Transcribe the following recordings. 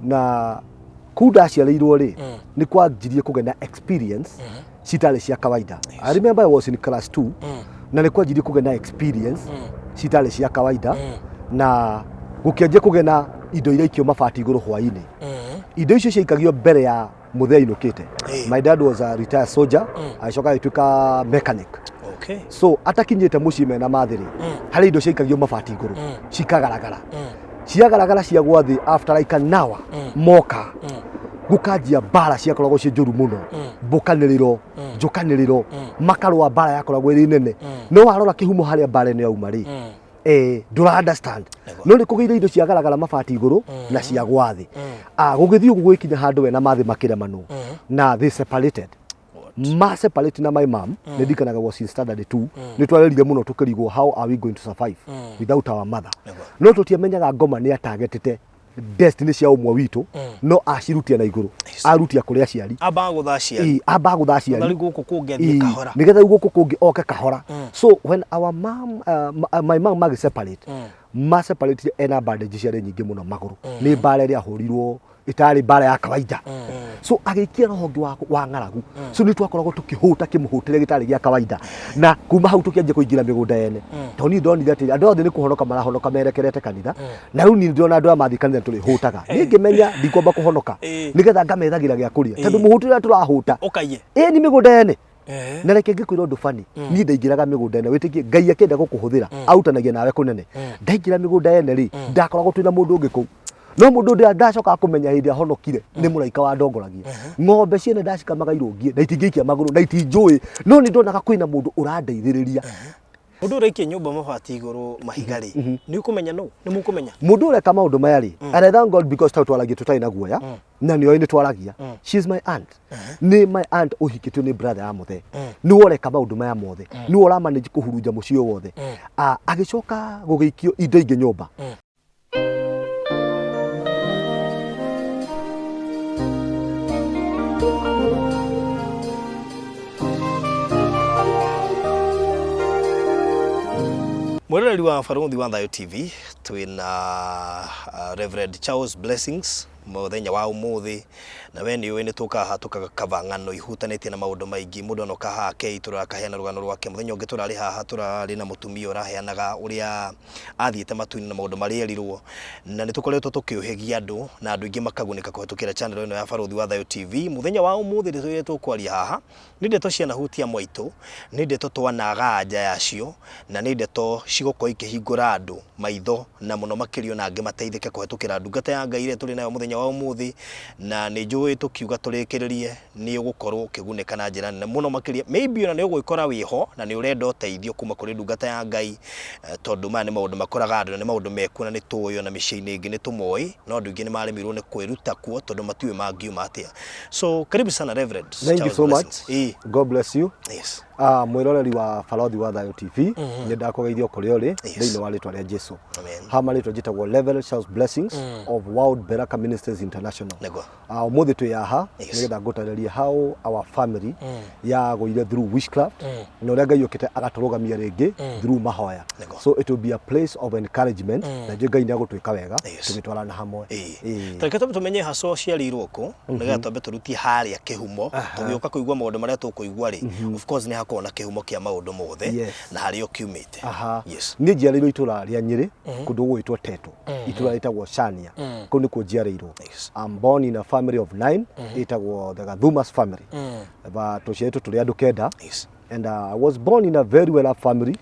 na kuda ciarĩirwo rĩ nĩ kwanjirie kũgĩa experience citarĩ cia kawaida. I remember I was in class 2 na nĩ kwanjirie kũgĩa experience citarĩ cia kawaida na gũkĩanjia kũgĩa indo iria ikio mabati igũrũ hwainĩ. Indo icio ciaikagio mbere ya mũthee ainũkĩte. My dad was a retired soldier, agĩcoka agĩtuĩka mechanic. Okay. So atakinyĩte mũciĩ mena mathĩrĩ harĩ indo ciaikagio mabati igũrũ cikagaragara. Ciagaragara ciagwa thĩ after like an hour moka gukanjia bara ciakoragwo cie njũru mũno, mbukanĩrĩro njukanĩrĩro makarũa bara yakoragwo ĩrĩ nene. No warora kĩhumo harĩa bara ĩno yauma rĩ ndũra understand. No nĩ kũgĩire indo ciagaragara mabati igũrũ na ciagwa thĩ. Gũgĩthiĩ ũguo gũgĩkinya handũ we na mathĩ makĩremanwo na they separated. Ma separate na my mom ndikanaga was in standard 2 nĩ twarerire mũno tũkĩrigwo how are we going to survive without our mother. No tũtiamenyaga ngoma nĩ atagetete destiny cia ũmwe witũ no acirutia na igũrũ arutia kũrĩa aciari amba gũthacia aciari gũkũ kũngĩ kahora nĩgetha gũkũ kũngĩ oke kahora. So when our mom my mom magi separate ma separate ena bandage ciarĩ nyingĩ mũno magũrũ nĩ bara ĩrĩa ahũrirwo itari bara ya kawaida. So agĩikia rohonge wa ng'aragu. So nĩ twakoragwo tũkĩhũta kĩmũhũtĩre gĩtarĩ gĩa kawaida na kuma hau tũkĩanjia kũingĩra mĩgũnda yene. Tondũ niĩ ndonire atĩ andũ othe nĩ kũhonoka marahonoka merekerete kanitha na rĩu niĩ ndĩrona andũ aya mathiĩ kanitha tũrĩhũtaga. Niĩ ngĩmenya ndikwamba kũhonoka nĩgetha ngamethagĩra gĩa kũrĩa tondũ mũhũtĩre tũrahũta nĩ mĩgũnda yene. Na reke ngĩkwĩra ũndũ bani niĩ ndaingĩraga mĩgũnda yene wĩtĩkie Ngai akĩenda gũkũhũthĩra autanagia nawe kũnene. Ndaingĩra mĩgũnda yene rĩ ndakoragwo twĩna mũndũ ũngĩ kũu. No mũndũ ndĩ ndacoka kũmenya hĩndĩ ahonokire nĩ mũraika wa ndongoragia. Ng'ombe ciene ndacikamaga irũngie na itingĩikia magũrũ na itinjũĩ no nĩ ndonaga kwĩna mũndũ ũrandeithĩrĩria. Mũndũ ũraikia nyũmba mabati igũrũ mahiga rĩ nĩ ũkũmenya no nĩ mũkũmenya mũndũ ũreka maũndũ maya rĩ and I thank God because twaragia tũtarĩ na guoya na nĩoĩ nĩ twaragia. She is my aunt. Nĩ my aunt ũhikĩtio nĩ brother ya mũthee. Nĩ woreka maũndũ maya mothe nĩ ũramanage kũhurunja mũciĩ wothe. Agĩcoka gũgĩikio indo ingĩ nyũmba. Mwereri wa Farundi wa Thayo TV twina Rev Charles Blessings muthenya wa umuthi na we ni nĩ tũkaha tukakavang'ano ihutanĩtie na maũndũ maingĩ. Mũndũ no kahake tũrakaheana rũgano rwake mũthenya ũngĩ tũrarĩ haha tũrarĩ na mũtumia ũraheanaga ũrĩa athiĩte matu-inĩ na maũndũ marĩa erirwo na nĩ tũkoretwo tũkĩũhegia andũ na andũ aingĩ makagunĩka kũhetũkĩra channel ĩno ya Farundi wa Thayo TV. Mũthenya wa umuthi nĩ tũkwaria haha nĩ ndeto ciana hutia mwaitũ nĩ ndeto twanaga nja yacio na nĩ ndeto cigũkorwo ikĩhingũra andũ maitho na mũno makĩrio na angĩ mateithĩke kũhetũkĩra ndungata ya Ngai ĩrĩa tũrĩ nayo mũthenya wa umuthi na nĩ njũĩ tũkiuga tũrĩkĩrĩrie nĩ ũgũkorwo ũkĩgunĩka na njĩra nene mũno makĩria. Maybe ona nĩ ũgwĩkora wĩho na nĩ ũrenda ũteithio kuma kũrĩ ndungata ya Ngai tondũ maya nĩ maũndũ makoraga andũ na nĩ maũndũ mekuo na nĩ tũĩ ona mĩciĩ-inĩ ĩngĩ nĩ tũmoĩ no andũ aingĩ nĩ maremirwo nĩ kwĩruta kuo tondũ matiũĩ mangiuma atĩa. So karibu sana Reverend. Thank you so much. God bless you. Yes. Mwiroreri wa Farundi wa Thayo TV nĩ ndakũgeithio kũrĩa ũrĩ thĩinĩ wa rĩtwa rĩa Jesũ. Hama rĩtwa njĩtagwo Rev Charles Blessings of World Beraka Ministries International. Ũmũthĩ twĩ haha nĩgetha ngũtarĩrie how our family yagũire through witchcraft na ũrĩa Ngai okĩte agatũrũgamia rĩngĩ through mahoya. So it will be a place of encouragement na njĩ Ngai nĩ agũtwĩka wega tũgĩtwarana hamwe. Tareke tũmenye haco ciarirwo kũ nĩgetha twambe tũrutie harĩa kĩhumo tũgĩũka kũigua maũndũ marĩa tũkũigua rĩ of course nĩ hakorwo na kĩhumo kĩa maũndũ mothe na harĩa ũkiumĩte. Yes. Niĩ njiarĩirwo itũra rĩa Nyĩrĩ kũndũ gwĩtwo Teto. Itũra rĩtagwo Chania. Kũu nĩkuo njiarĩirwo. I'm born in a family of 9 itagwo the Gathumas family. Tũciarĩtwo tũrĩ andũ kenda. And I was born in a very well-off family.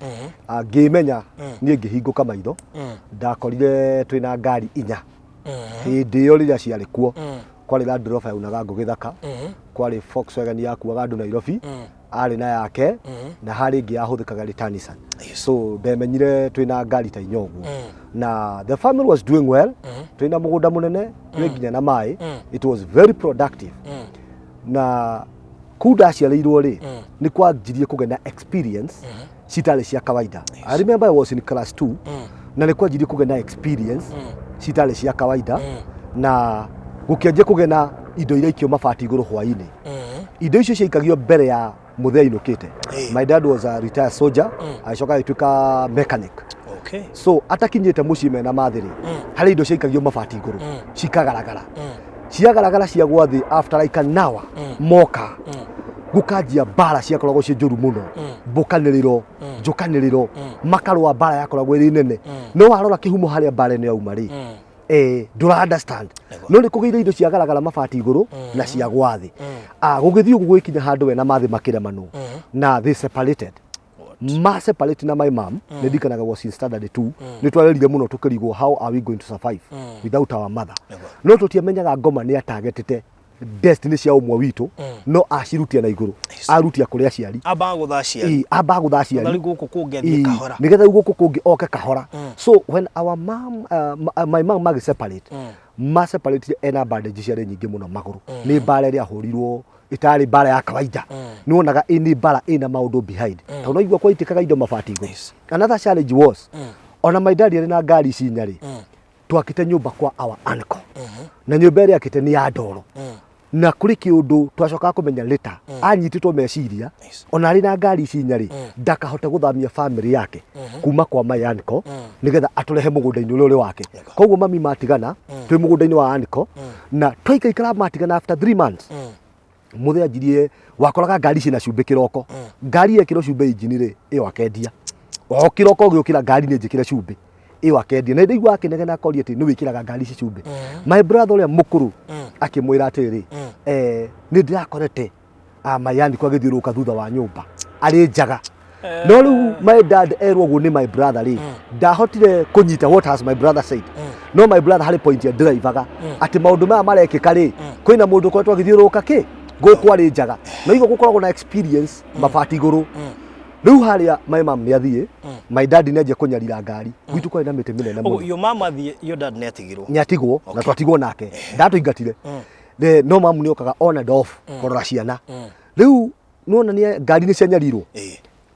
Ngĩmenya niĩ ngĩhingũka maitho ndakorire twĩna ngari 4 hĩndĩ ĩyo rĩrĩa ciarĩ kuo. Kwarĩ Land Rover yaunaga ngũ Gĩthaka, kwarĩ Volkswagen yakuaga andũ Nairobi, arĩ na yake na harĩ ĩngĩ yahũthĩkaga rĩ Nissan. So ndemenyire twĩna ngari ta 4 ũguo na the family was doing well. Twĩna mũgũnda mũnene twĩ nginya na maĩ. It was very productive. Na kuda ciarĩirwo rĩ nĩ kwanjirie kũgĩa experience citarĩ cia kawaida. I remember I was in class 2 na nĩ kwanjirie kũgĩa experience citarĩ cia kawaida na gũkĩanjia kũgĩa indo iria ikio mabati igũrũ hwainĩ. Indo icio ciaikagio mbere ya mũthee ainũkĩte. My dad was a retired soldier, agĩcoka agĩtuĩka mechanic. So atakinyite mucii mena mathiri hari indo ciaikagio mabati iguru cikagaragara ciagaragara cia gwathi after like an hour moka gukanjia bara ciakoragwo cie njuru muno mbukaniriro njukaniriro makarwa bara yakoragwo iri nene no warora kihumo haria bara ino yauma ri ndura understand no ni kugeire indo ciagaragara mabati iguru na cia gwathi gugithio gugwikinya handu we na mathi makiremanu na they separated ma separate na my mom ne dikanaga was in standard 2 ni twarerire muno tukirigwo how are we going to survive without our mother no tutiamenyaga ngoma ni atargetete destiny cia umwe witu no acirutia na iguru arutia kuria ciari aba guthaciari ndari guku kungethi kahora nigetha guku kungi oke kahora so when our mom my mom mag separate ma separate ena bandage ciari nyingi muno maguru ni bara ria hurirwo itari bara ya kawaida ni wonaga ini bara ina maundu behind to no igwa kwa itikaga indo mabati iguru another challenge was ona my dad ari na ngari cinyari twakite nyumba kwa our uncle na nyumba ria akite ni ya ndoro na kuri kiundu twacoka kumenya later anyititwo meciria ona ari na ngari cinyari ndakahota guthamia family yake kuma kwa my uncle nigetha aturehe mugunda-ini uri wake koguo mami matigana twi mugunda-ini wa uncle na twaikaikara matigana after 3 months muthe anjirie wakoraga ngari cina cumbi kiroko ngari ekiro cumbi injini ri iyo akendia o kiroko giukira ngari ni njikire cumbi iyo akendia na ndigwa akinegena akoria ati ni wikiraga ngari ci cumbi my brother uria mukuru akimwira atiri ni ndirakorete mayani kwa githiuruka thutha wa nyumba ari njaga no riu my dad erwo gu ni my brother ri ndahotire kunyita what has my brother said no my brother hari point ya driver ati maundu maya marekika ri kwina mundu kwetwa githiuruka ki guku ari njaga no igwo gukoragwo na experience mabati iguru riu haria my mom ni athie my dad ni aje kunyarira ngari gwitu kwa ina mite minene muno yo mama athie yo dad ni atigirwo na twatigwo nake ndatuingatire no mom ni okaga on and off korora ciana riu nona ni ngari ni cianyarirwo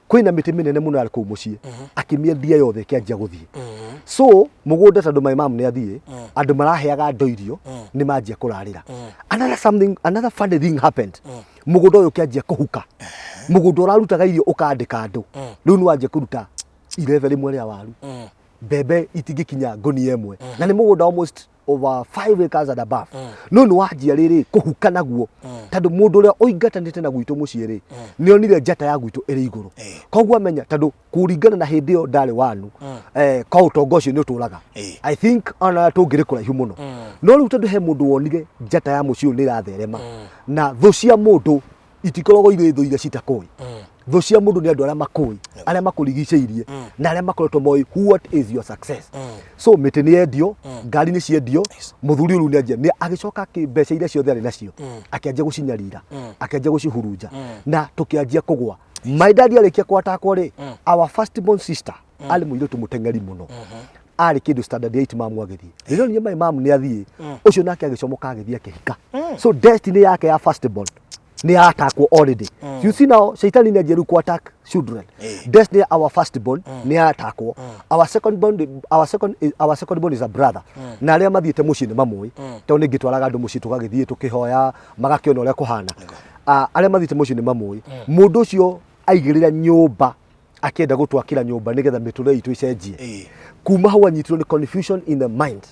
kwina mite minene muno ari ku mucii akimiendia yothe kianjia guthie so mugunda tondu my mom ni athie andu maraheaga ndoirio ni manjia kurarira another funny thing happened mugunda uyu kianjia kuhuka mugunda urarutaga irio ukandika andu riu ni wanjia kuruta 11 rimwe ria waru bebe itingikinya ngoni emwe na ni mugunda almost over 5 acres and above no ni wanjia riri kuhuka naguo tondu mundu uria oingatanite na gwitu mucii ri ni onire njata ya gwitu iri iguru koguo amenya tondu kuringana na hindi yo ndari wanu kwa utongo ucio ni uturaga I think ona tungiri kuraihu muno no riu tondu he mundu wonire njata ya mucii ni ratherema na thu cia mundu itikoragwo ire thu iria citakui thu cia mundu ni andu aria makui aria makurigiceirie na aria makoretwo moi what is your success so miti ni endio ngari ni ciendio muthuri uru ni anjia ni agicoka mbeca iria ciothe ari nacio akianjia gucinyarira akianjia gucihurunja na tukianjia kugwa my dad arikia kwatakwo ri our first born sister ali muiritu mutengeri muno ari kindu standard 8 mamu agithie ririo ni my mom ni athie ucio nake agicomoka agithie akihika so destiny yake ya first born ni atakwo already you see now shaitani ni ajeru ku attack children destiny our first born ni atakwo our second born is a brother na aria mathiete mucii ni mamwe to ni gitwaraga andu mucii tugagithie tukihoya magakiona uria kuhana aria mathiete mucii ni mamwe mundu ucio aigirira nyumba akienda gutwakira nyumba nigetha miture itu icenjie kuma hau anyitirwo ni confusion in the mind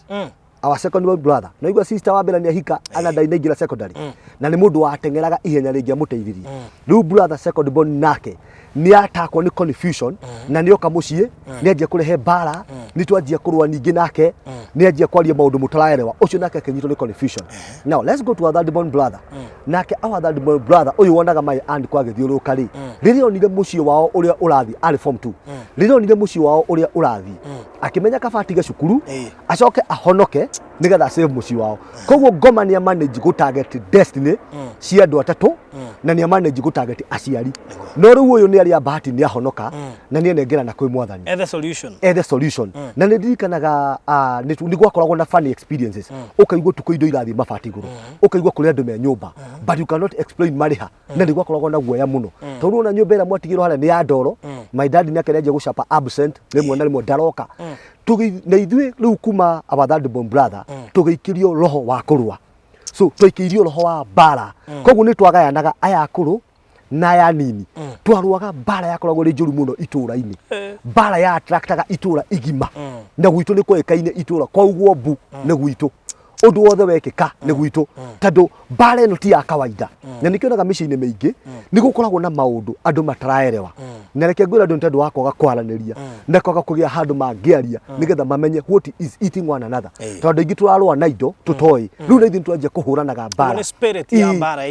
our second born brother no igwa sister wa mbere ni ahika ana ndaingira secondary na ni mundu watengeraga ihenya ringia muteithirie riu brother second born nake ni atakwo ni confusion na ni oka mucii ni anjia kurehe bara ni twanjia kurwa ningi nake ni anjia kwaria maundu mutaraerewa ucio nake akinyitwo ni confusion now let's go to our third born brother nake our third born brother uyu wonaga my aunt kwa githiuruka ri ririo onire mucii wao uria urathi ari form 2 ririo onire mucii wao uria urathi akimenya kabatiga cukuru acoke ahonoke nigetha save mucii wao koguo ngoma ni manage go target destiny cia andu atatu na ni manage go target aciari no riu uyu ni aria bahati ni ahonoka na ni enengera na kwi mwathani the solution na ni ndirikanaga ni gwakoragwo na funny experiences ukaigua tuko indo irathi mabati iguru ukaigua kuri andu me nyumba but you cannot explain mariha na ni gwakoragwo na guoya muno tondu na nyumba ira mwatigirwo haria ni ya ndoro my dad ni akereje gucapa absent rimwe na rimwe ndaroka na ithuĩ riu kuma our third born brother tugĩikĩrio roho wa kũrũa so twaikirio roho wa bara koguo ni twagayanaga aya akuru na ya nini twaruaga bara yakoragwo ri njuru muno itura-ini bara ya attractaga itura igima na gwitu ni kwekaine itura koguo mbu ni gwitu undu wothe wekika ni gwitu tondu bara ino ti ya kawaida na nikionaga micini mingi ni gukoragwo na maundu andu mataraerewa na reke ngwira andu tondu wakwaga kwaraniria na kwaga kugia handu mangiaria nigetha mamenye what is eating one another tondu ingi turarwa na indo tutoi riu na ithu twanjia kuhuranaga bara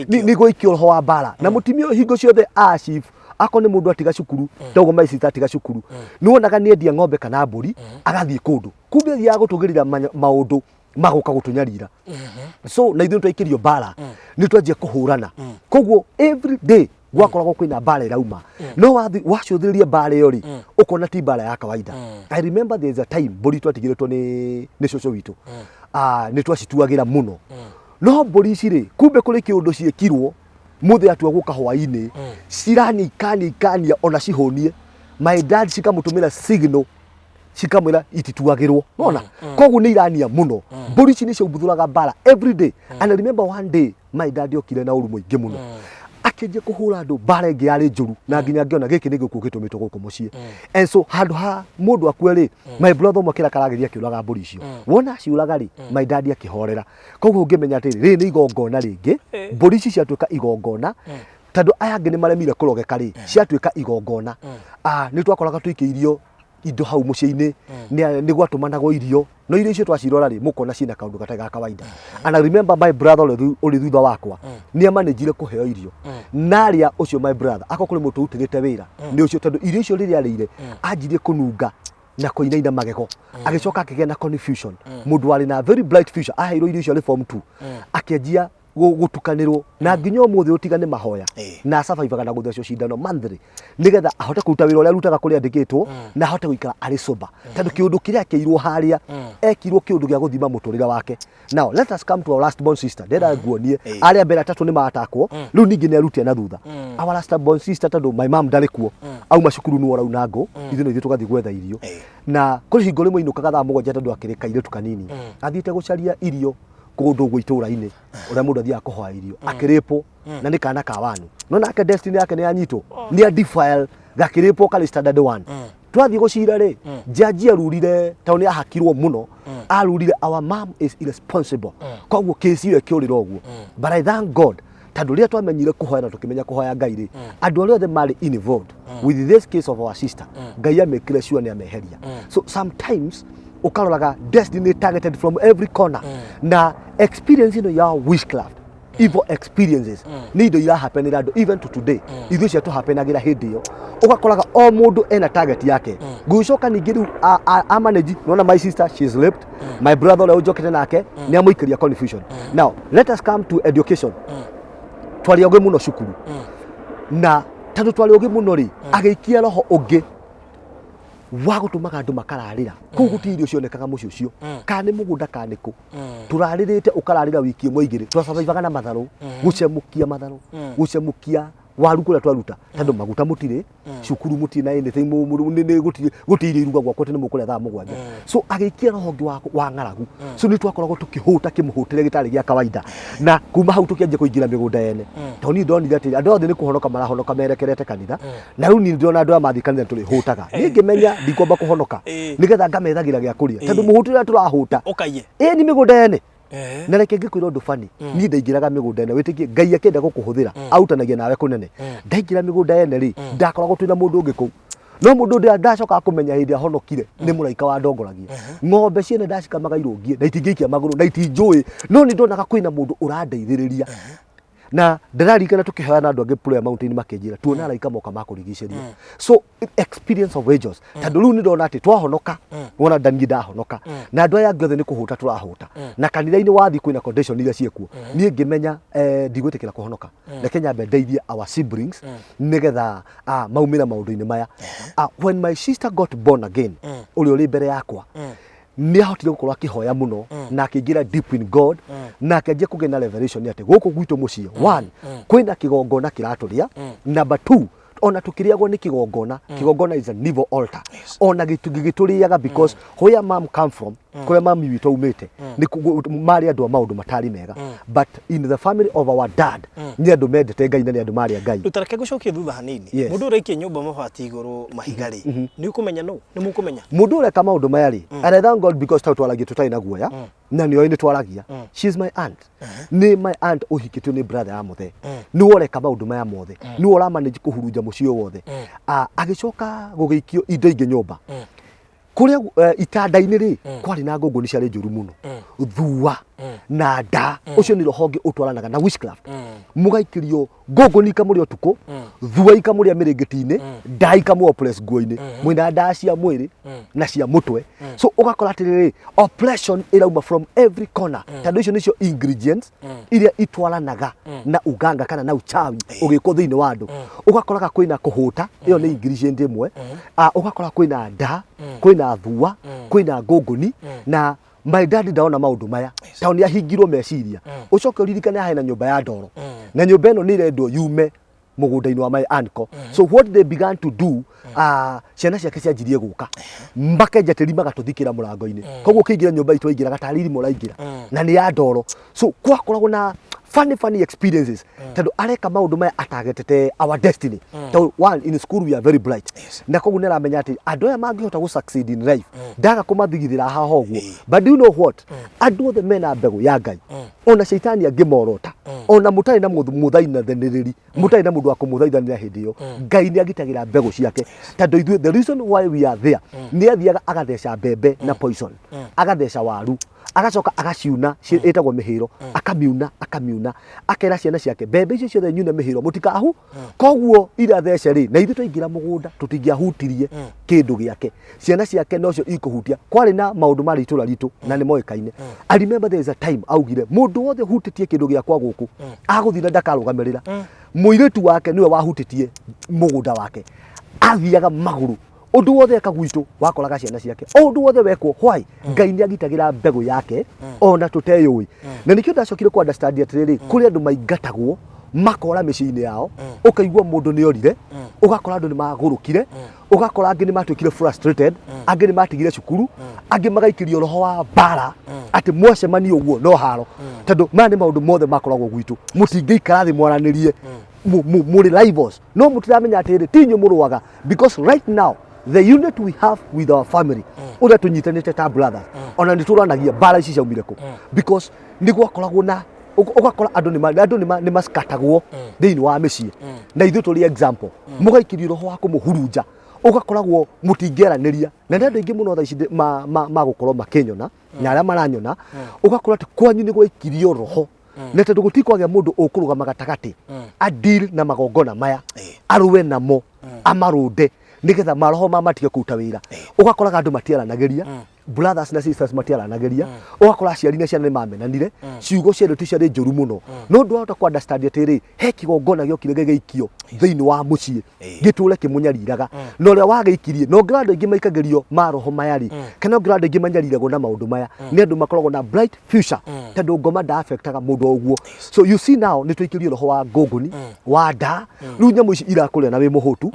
ni goikio ho wa bara na mutimio hingo ciothe chief ako ni mundu atiga cukuru ndogo maici atiga cukuru nuonaga ni endia ng'ombe kana mburi agathie kundu kumbe ya gutugirira maundu magoka gutunyarira so na ithu twaikirio bara ni twanjia kuhurana koguo every day gwakoragwo kwina bara irauma no wacuthiririe bara iyo ri ukona ti bara ya kawaida I remember there is a time mburi twatigiritwo ni coco witu ni twacituagira muno no mburi ici ri kumbe kuri kiundu ciekirwo muthe atua guka hwaini ciranyikania ona cihonie my dad cikamutumira signal cikamwira itituagirwo nona koguo ni irania muno mburi ici ni ciaubuthuraga bara every day and I remember one day my dad okire na uru muingi muno akenje kuhura andu bara ingi yari njuru na nginya ngiona giki ni gikuo gitumitwo guku mucii and so handu ha mundu akweri my brother mwakira karageria kiuraga mburi icio wona ciuraga ri my dad akihorera koguo ngimenya atiri ri ni igongona ringi mburi ici ciatuika igongona tondu aya angi ni maremire kurogeka ri ciatuika igongona ni twakoraga tuikiirio indo hau mucii-ini ni gwatumanagwo irio no irio icio twacirora ri mukona cina kaundu gatega kawaida and I remember my brother uri thutha wakwa ni amanejire kuheo irio naria ucio my brother akokuri mutu utigite wira ni ucio tondu irio icio riri arire anjirie kununga na kuinaina magego agicoka akigia na confusion mundu wari na very bright future aheirwo irio icio ri form 2 akianjia gutukanirwo na nginya umuthi utigane mahoya na survive na guthecwo cindano monthly nigetha ahote kuruta wira uria arutaga kuri andikitwo na ahote guikara ari sober tondu kiundu kiria keirwo haria ekirwo kiundu gia guthima muturira wake now let us come to our last born sister ndenda nguonie aria mbere atatu ni matakwo riu ningi ni arutia na thutha our last born sister tondu my mom ndari kuo auma cukuru nu orauna ngo ithu ni tugathi gwetha irio na kuri hingo rimwe inukaga thaa mugwanja tondu akirika irio tukanini athiite gucaria irio kundu gwitura-ini uria mundu athia kuhoya irio akiripo na ni kana ka wanu no nake destiny yake ni anyitwo ni a defile gakiripo kali standard 1 twathie gucira ri jaji arurire tauni ahakirwo muno arurire our mom is irresponsible koguo case iyo kiurira oguo but I thank God tondu ria twamenyire kuhoya na tukimenya kuhoya Ngai ri andu aria othe mari involved with this case of our sister Ngai amekire sure ni ameheria so sometimes ukaroraga destiny targeted from every corner na experience ino ya witchcraft evil experiences ni indo ira happen andu even to today ithu cia to happen agira hindi yo ugakoraga o mundu ena target yake gucoka ningi riu a manage nona my sister she is raped my brother le ujokete nake ni amuikiria confusion now let us come to education twali oge muno cukuru na tondu twali oge muno ri ageikia roho ungi wagutumaga andu makararira kuu guti irio cionekaga muci ucio kana mugunda kana ku turaririte ukararira wiki imwe igiri twasurvivaga na matharu gucemukia waru kuria twaruta tondu maguta mutire cukuru mutire na anything gutire iruga gwakwa tene mukuria thaa mugwanja so agiikia rohongi wa ng'aragu so ni twakoragwo tukihuta kimuhutire gitari gia kawaida na kuma hau tukianjia kuingira migunda yene toni ndonire ati andu othe ni kuhonoka marahonoka merekerete kanitha na riu ni ndona andu amaathi kanitha tuli hutaga ni ngimenya ndikomba kuhonoka nigetha ngamethagira gia kuria tondu muhutire turahuta ukaiye ni migunda yene na reke ngikwira undu fani ni ndaingiraga migunda ene witikie Ngai akenda gukuhuthira autanagia nawe kunene ndaingira migunda ene ri ndakoragwo twina mundu ungi ku no mundu ndia ndacoka kumenya hindi ahonokire ni muraika wa ndongoragia ng'ombe ciene ndacikamaga irungie na itingĩikia maguru na itinjui no ni ndonaga kwina mundu urandeithiriria na ndararikana tukihoya na andu angi prayer mountain makinjira tuona araika moka makurigiceria so experience of angels tondu riu ni ndona ati twahonoka wona ndani ndahonoka na andu aya ngothe ni kuhuta turahuta na kanitha-ini wathi kwina condition iria ciekuo ni ngimenya ndigwitikira kuhonoka na Kenya ndeithie our siblings nigetha maumira maundu-ini maya when my sister got born again uri uri mbere yakwa ni ahotire gukorwo akihoya muno na akiingira deep in God na akanjia kugena revelation ati guku gwitu mucie one kwina kigongona kiraturia number 2 ona tukiriagwo ni kigongona kigongona is an evil altar ona gituriaga because where mom come from kure mami witu umete ni mari andu maundu matari mega but in the family of our dad ni andu mendete Ngai na ni andu mari Ngai utareke gucokia thutha hanini mundu uraikia nyumba mabati iguru mahigari ni ukumenya no ni mukumenya mundu ureka maundu mayari and I thank God because twaragia tutai na guoya na ni oini twaragia she is my aunt ni my aunt uhikitio ni brother amuthe ni woreka maundu maya mothe ni wora manage kuhurunja mucio wothe agicoka gugeikio indo ingi nyumba kuria itanda-ini ri kwari na ngongoni ciari njuru muno thua na nda ucio ni rohonge utwaranaga na witchcraft mugaikirio ngongoni ikamuri utuku thua ikamuri amirigiti-ini nda ikamuri oppress nguo-ini mwina nda cia mwiri na cia mutwe so ugakora atiriri oppression irauma from every corner tondu icio nicio ingredients iria itwaranaga na uganga kana na uchawi ugiko thiini wa andu ugakoraga kwina kuhuta iyo ni ingredient imwe ugakora kwina nda kwina thua kwina ngongoni na my dad ndaona maundu maya tauni ahingirwo meciria ucoke uririkane haina nyumba ya ndoro na nyumba eno ni rendo yume mugunda-ini wa my uncle so what they began to do ciana ciake cianjirie guka makenjatiri magatuthikira murango-ini koguo kiingira nyumba itu aingira gatariri muraingira na ni ya ndoro so kwakoragwo na funny experiences tondu areka maundu maya atagetete our destiny so one in school we are very bright na koguo ni ramenya ati andu aya mangihota gu succeed in life ndaga kumathigithira haha uguo but do you know what andu othe mena mbegu ya Ngai ona shaitani angimorota ona mutari na muthainathaniriri mutari na mundu wa kumuthaithanira hindi iyo Ngai ni agitagira mbegu ciake tondu ithuĩ the reason why we are there ni athiaga agatheca mbembe na poison agatheca waru agacoka agaciuna itagwo mihiro akamiuna akera ciana ciake mbembe icio ciothe nyune mihiro mutikahu koguo ira thece ri na ithu twaingira mugunda tutingiahutirie kindu giake ciana ciake nocio ikuhutia kwari na maundu mari itura ritu na ni moikaine I remember there is a time augire mundu wothe hutitie kindu giakwa guku aguthina ndakarugamirira muiritu wake niwe wahutitie mugunda wake athiaga maguru undu wothe akagwitu wakoraga ciana ciake undu wothe wekwo why Ngai ni agitagira mbegu yake ona tuteyui na nikio ndacokire ku understand atiriri kuri andu maingatagwo makora micini yao ukaigwa mundu ni orire ugakora andu ni magurukire ugakora angi ni matwikire frustrated angi ni matigire cukuru angi magaikirio roho wa bara ati mwacemani uguo no haro tondu maya ni maundu mothe makoragwo gwitu mutingiikara thi mwaranirie muri rivals no mutiramenya atiri tinyu muruaga because right now the unit we have with our family uria tunyitanite ta brothers ona nituranagia bara ici ciaumire ku because niguo akoragwo na ugakora andu ni maskatagwo thiini wa micii na ithu tuli example mugaikirio roho wa kumuhurunja ugakoragwo mutingeraniria na ndandu ingi muno tha ici magukorwo makinyona na aria maranyona ugakora ati kwanyu ni gwaikirio roho na tondu gutikwagia mundu ukurugama gatagati a deal na magongona maya aruwe namo amarunde nigetha maroho matige kuruta wira ugakoraga andu matiaranagiria brothers na sisters matiaranagiria ugakora aciari na ciana ni mamenanire ciugo ciero ti ciari njuru muno no ndwahota ku understand atiri he kigongona giokire gigeikio thiini wa mucii giture kimunyariraga no ria wageikirie no ngira andu ingi maikagerio maroho mayari kana ngira andu ingi manyariragwo na maundu maya ni andu makoragwo na bright future tondu ngoma nda affectaga mundu oguo so you see now ni twikirio roho wa ngongoni wa nda riu nyamu ici irakuria na wi muhutu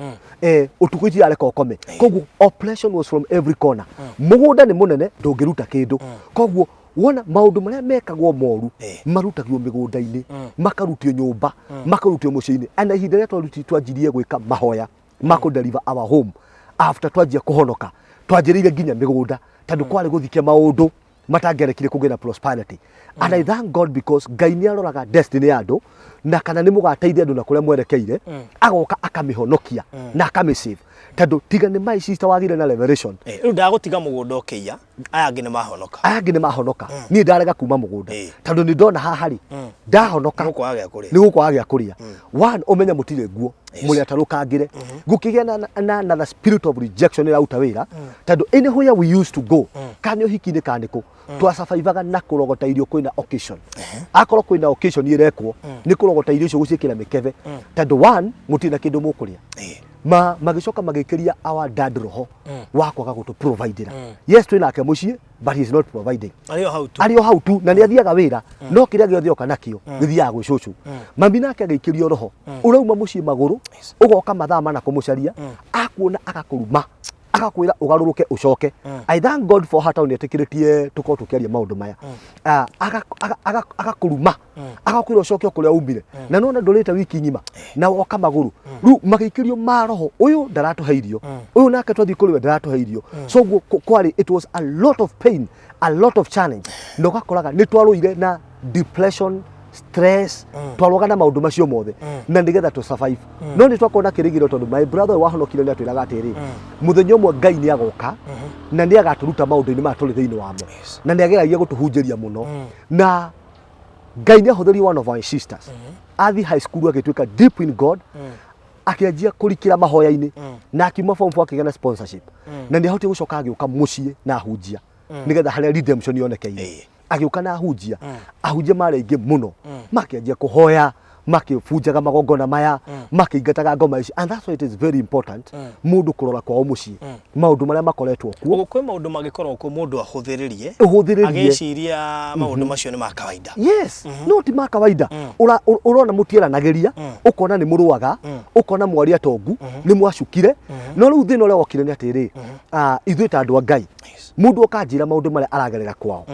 utuku iti areka ukome koguo oppression was from every corner mugunda ni munene ndungiruta kindu koguo wona maundu maria mekagwo moru marutagio migunda-ini makarutio nyumba makarutio mucii-ini ana ihinda ria twanjirie gwika mahoya mako deliver our home after twanjia kuhonoka twanjiriire nginya migunda tondu kwari guthikia maundu matangerekire kugena prosperity and I thank God because Ngai ni aroraga destiny ya andu na kana ni mugateithia andu na kuria mwerekeire agoka akamihonokia na akamisave tondu tiga ni my sister wathire na revelation riu ndagutiga mugunda ukiya aya angi ni mahonoka ni ndarega kuma mugunda tondu ni ndona hahari ndahonoka ni gukwaga kuria one umenya mutire nguo muri atarukangire gukigia na the spirit of rejection ira uta wira tondu anywhere we used to go kanyo hikini kaniko twa survivaga na kurogota irio kwina occasion akoro kwina occasion irekwo ni kurogota irio icio guciikira mikebe tondu one mutina kindu mukuria magicoka magikiria our dad roho wa kwaga gutu providera. Yes twina ake mucie but he is not providing. Ario hau tu na ni athiaga wira no kiria giothe oka nakio githiaga gwi cucu. Mami nake agikirio roho urauma mucie maguru ugoka mathaa mana kumucaria akuona agakuruma akakwira ugaruruke ucoke. I thank God for her town yetikiritie tuko tukiaria maundu maya. Agakuruma agakwira ucoke okuria umbire na nona ndorite wiki nyima na woka maguru ru magikirio maroho uyu ndaratuheirio uyu nake twathi kuriwe ndaratuheirio. So kwari it was a lot of pain, a lot of challenge. Ndogakoraga ni twaruire na depression, stress, twaroga na maundu macio mothe na ndigetha to survive. No ni twakona kirigiro tondu my brother wahonokire ni atwiraga atiri muthenya umwe Ngai ni agoka na ni agaturuta maundu-ini ma tuli thiini wamo na ni ageragia gutuhunjiria muno na Ngai ni ahuthirie one of our sisters athi high school agituika deep in God akianjia kurikira mahoya-ini na akiuma form 4 akigena sponsorship na ni ahoti gucoka agiuka mucie na ahunjia nigetha haria redemption yonekeire agiuka na ahunjia ahunjia marengi muno makianjia kuhoya makibunjaga magongona maya makingataga ngoma ici, and that's why it is very important mundu kurora kwa mucie maundu maria makoretwo kuo kwi maundu magikorwo ku mundu ahuthiririe agiciria maundu macio ni ma kawaida. Yes, no ti ma kawaida. Urona mutieranagiria ukona ni muruaga ukona mwari atongu ni mwacukire no riu thina uria wokire ni atiri ithuĩ ta andu a Ngai mundu okanjira maundu maria aragerera kwao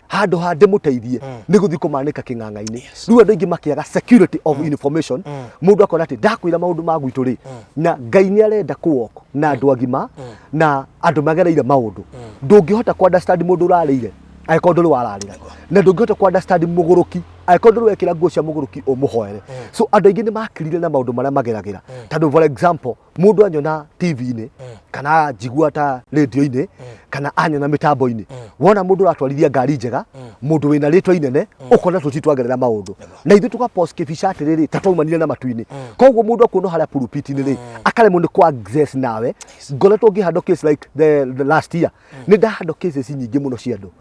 handu hande muteithie ni guthi kumanika king'ang'a-ini riu andu ingi makiaga security of information mundu akona ati ndakwira maundu ma gwitu ri na Ngai ni arenda kuwoko na andu agima na andu magereire maundu ndungihota ku understand mundu urarire aiko nduri wararira na ndungihota ku understand muguruki aiko nduri wekira nguo cia muguruki umuhoere. So andu ingi ni makirire na maundu maria mageragira tondu for example mundu anyona TV-ini kana jigua ta radio-ini kana anyona mitambo-ini wona mundu ratwarithia ngari njega mundu wina ritwa inene ukona tuti twagerera maundu na ithu tuka post kibisha atiriri tataumanire na matu-ini koguo mundu akuno haria pulpit-ini ri akaremwo ni ku access nawe ngoretwo ngihando case like the last year ni ndahando cases nyingi muno cia andu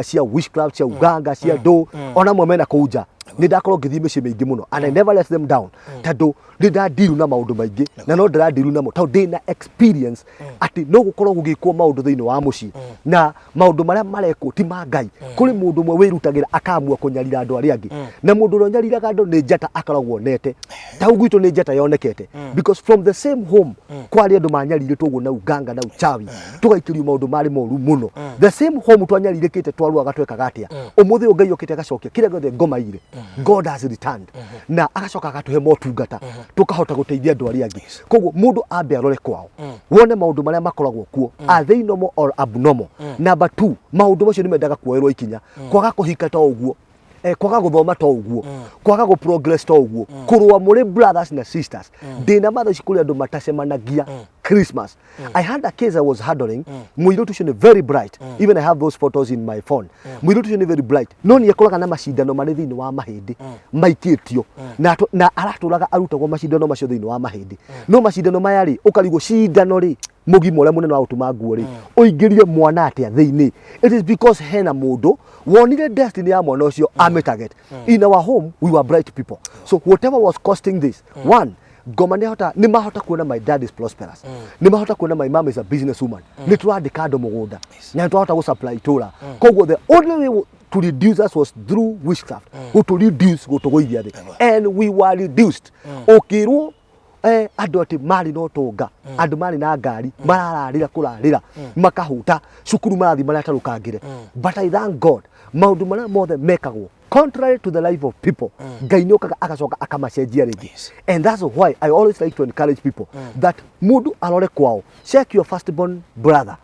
cia witchcraft cia uganga cia ndu ona mwe mena kuja ni ndakorwo ngithii micie mingi muno and I never let them down tondu ni ndandiru na maundu maingi na no ndirandiru namo tondu ndina experience ati no gukorwo gugikwo maundu thiini wa mucie na maundu maria mareko ti ma Ngai kuri mundu mwe wirutagira akamua kunyarira andu aria angi na mundu uria nyariraga andu ni njata akoragwo nete ta ugwitu ni njata yonekete because from the same home kwari andu manyarire toguo na uganga na uchawi tugaikirio maundu mari moru muno the same home twanyaririkite twaruaga twekaga atia umuthi Ngai okite agacokia kire gothe ngomaire God has returned na agacoka agatuhe motungata tukahota guteithia andu aria angi koguo mundu ambe arore kwao wone maundu maria makoragwo kuo are they normal or abnormal. Number 2 maundu macio ni mendaga kuoerwo ikinya kwaga kuhika ta uguo kwaga guthoma ta uguo kwaga gu progress ta uguo kurwa muri brothers na sisters ndina matha cikuri andu matacemanagia Christmas. I had a case I was handling muirutu cio ni very bright even I have those photos in my phone muirutu cio ni very bright no ni ekoraga na macindano mari thiini wa mahindi maikitio na araturaga arutagwo macindano macio thiini wa mahindi no macindano maya ri ukarigwo cindano ri mugimo uria munene wa utuma nguo ri uingirie mwana atia thiini it is because hena mundu wonire destiny ya mwana ucio target. In our home we were bright people so whatever was costing this one ngoma ni mahota kuona my dad is prosperous ni mahota kuona my mom is a business woman ni turandika andu mugunda na turahota gu supply tura koguo the only way to reduce us was through witchcraft to reduce go to go idia and we were reduced okirwo andu ati mari no tunga andu mari na ngari marararira kurarira makahuta cukuru marathi maratarukangire but I thank God maundu maria mothe mekagwo contrary to the life of people Ngai nyokaga agacoka akamacenjia ringi and that's why I always like to encourage people that mundu arore kwao check your firstborn brother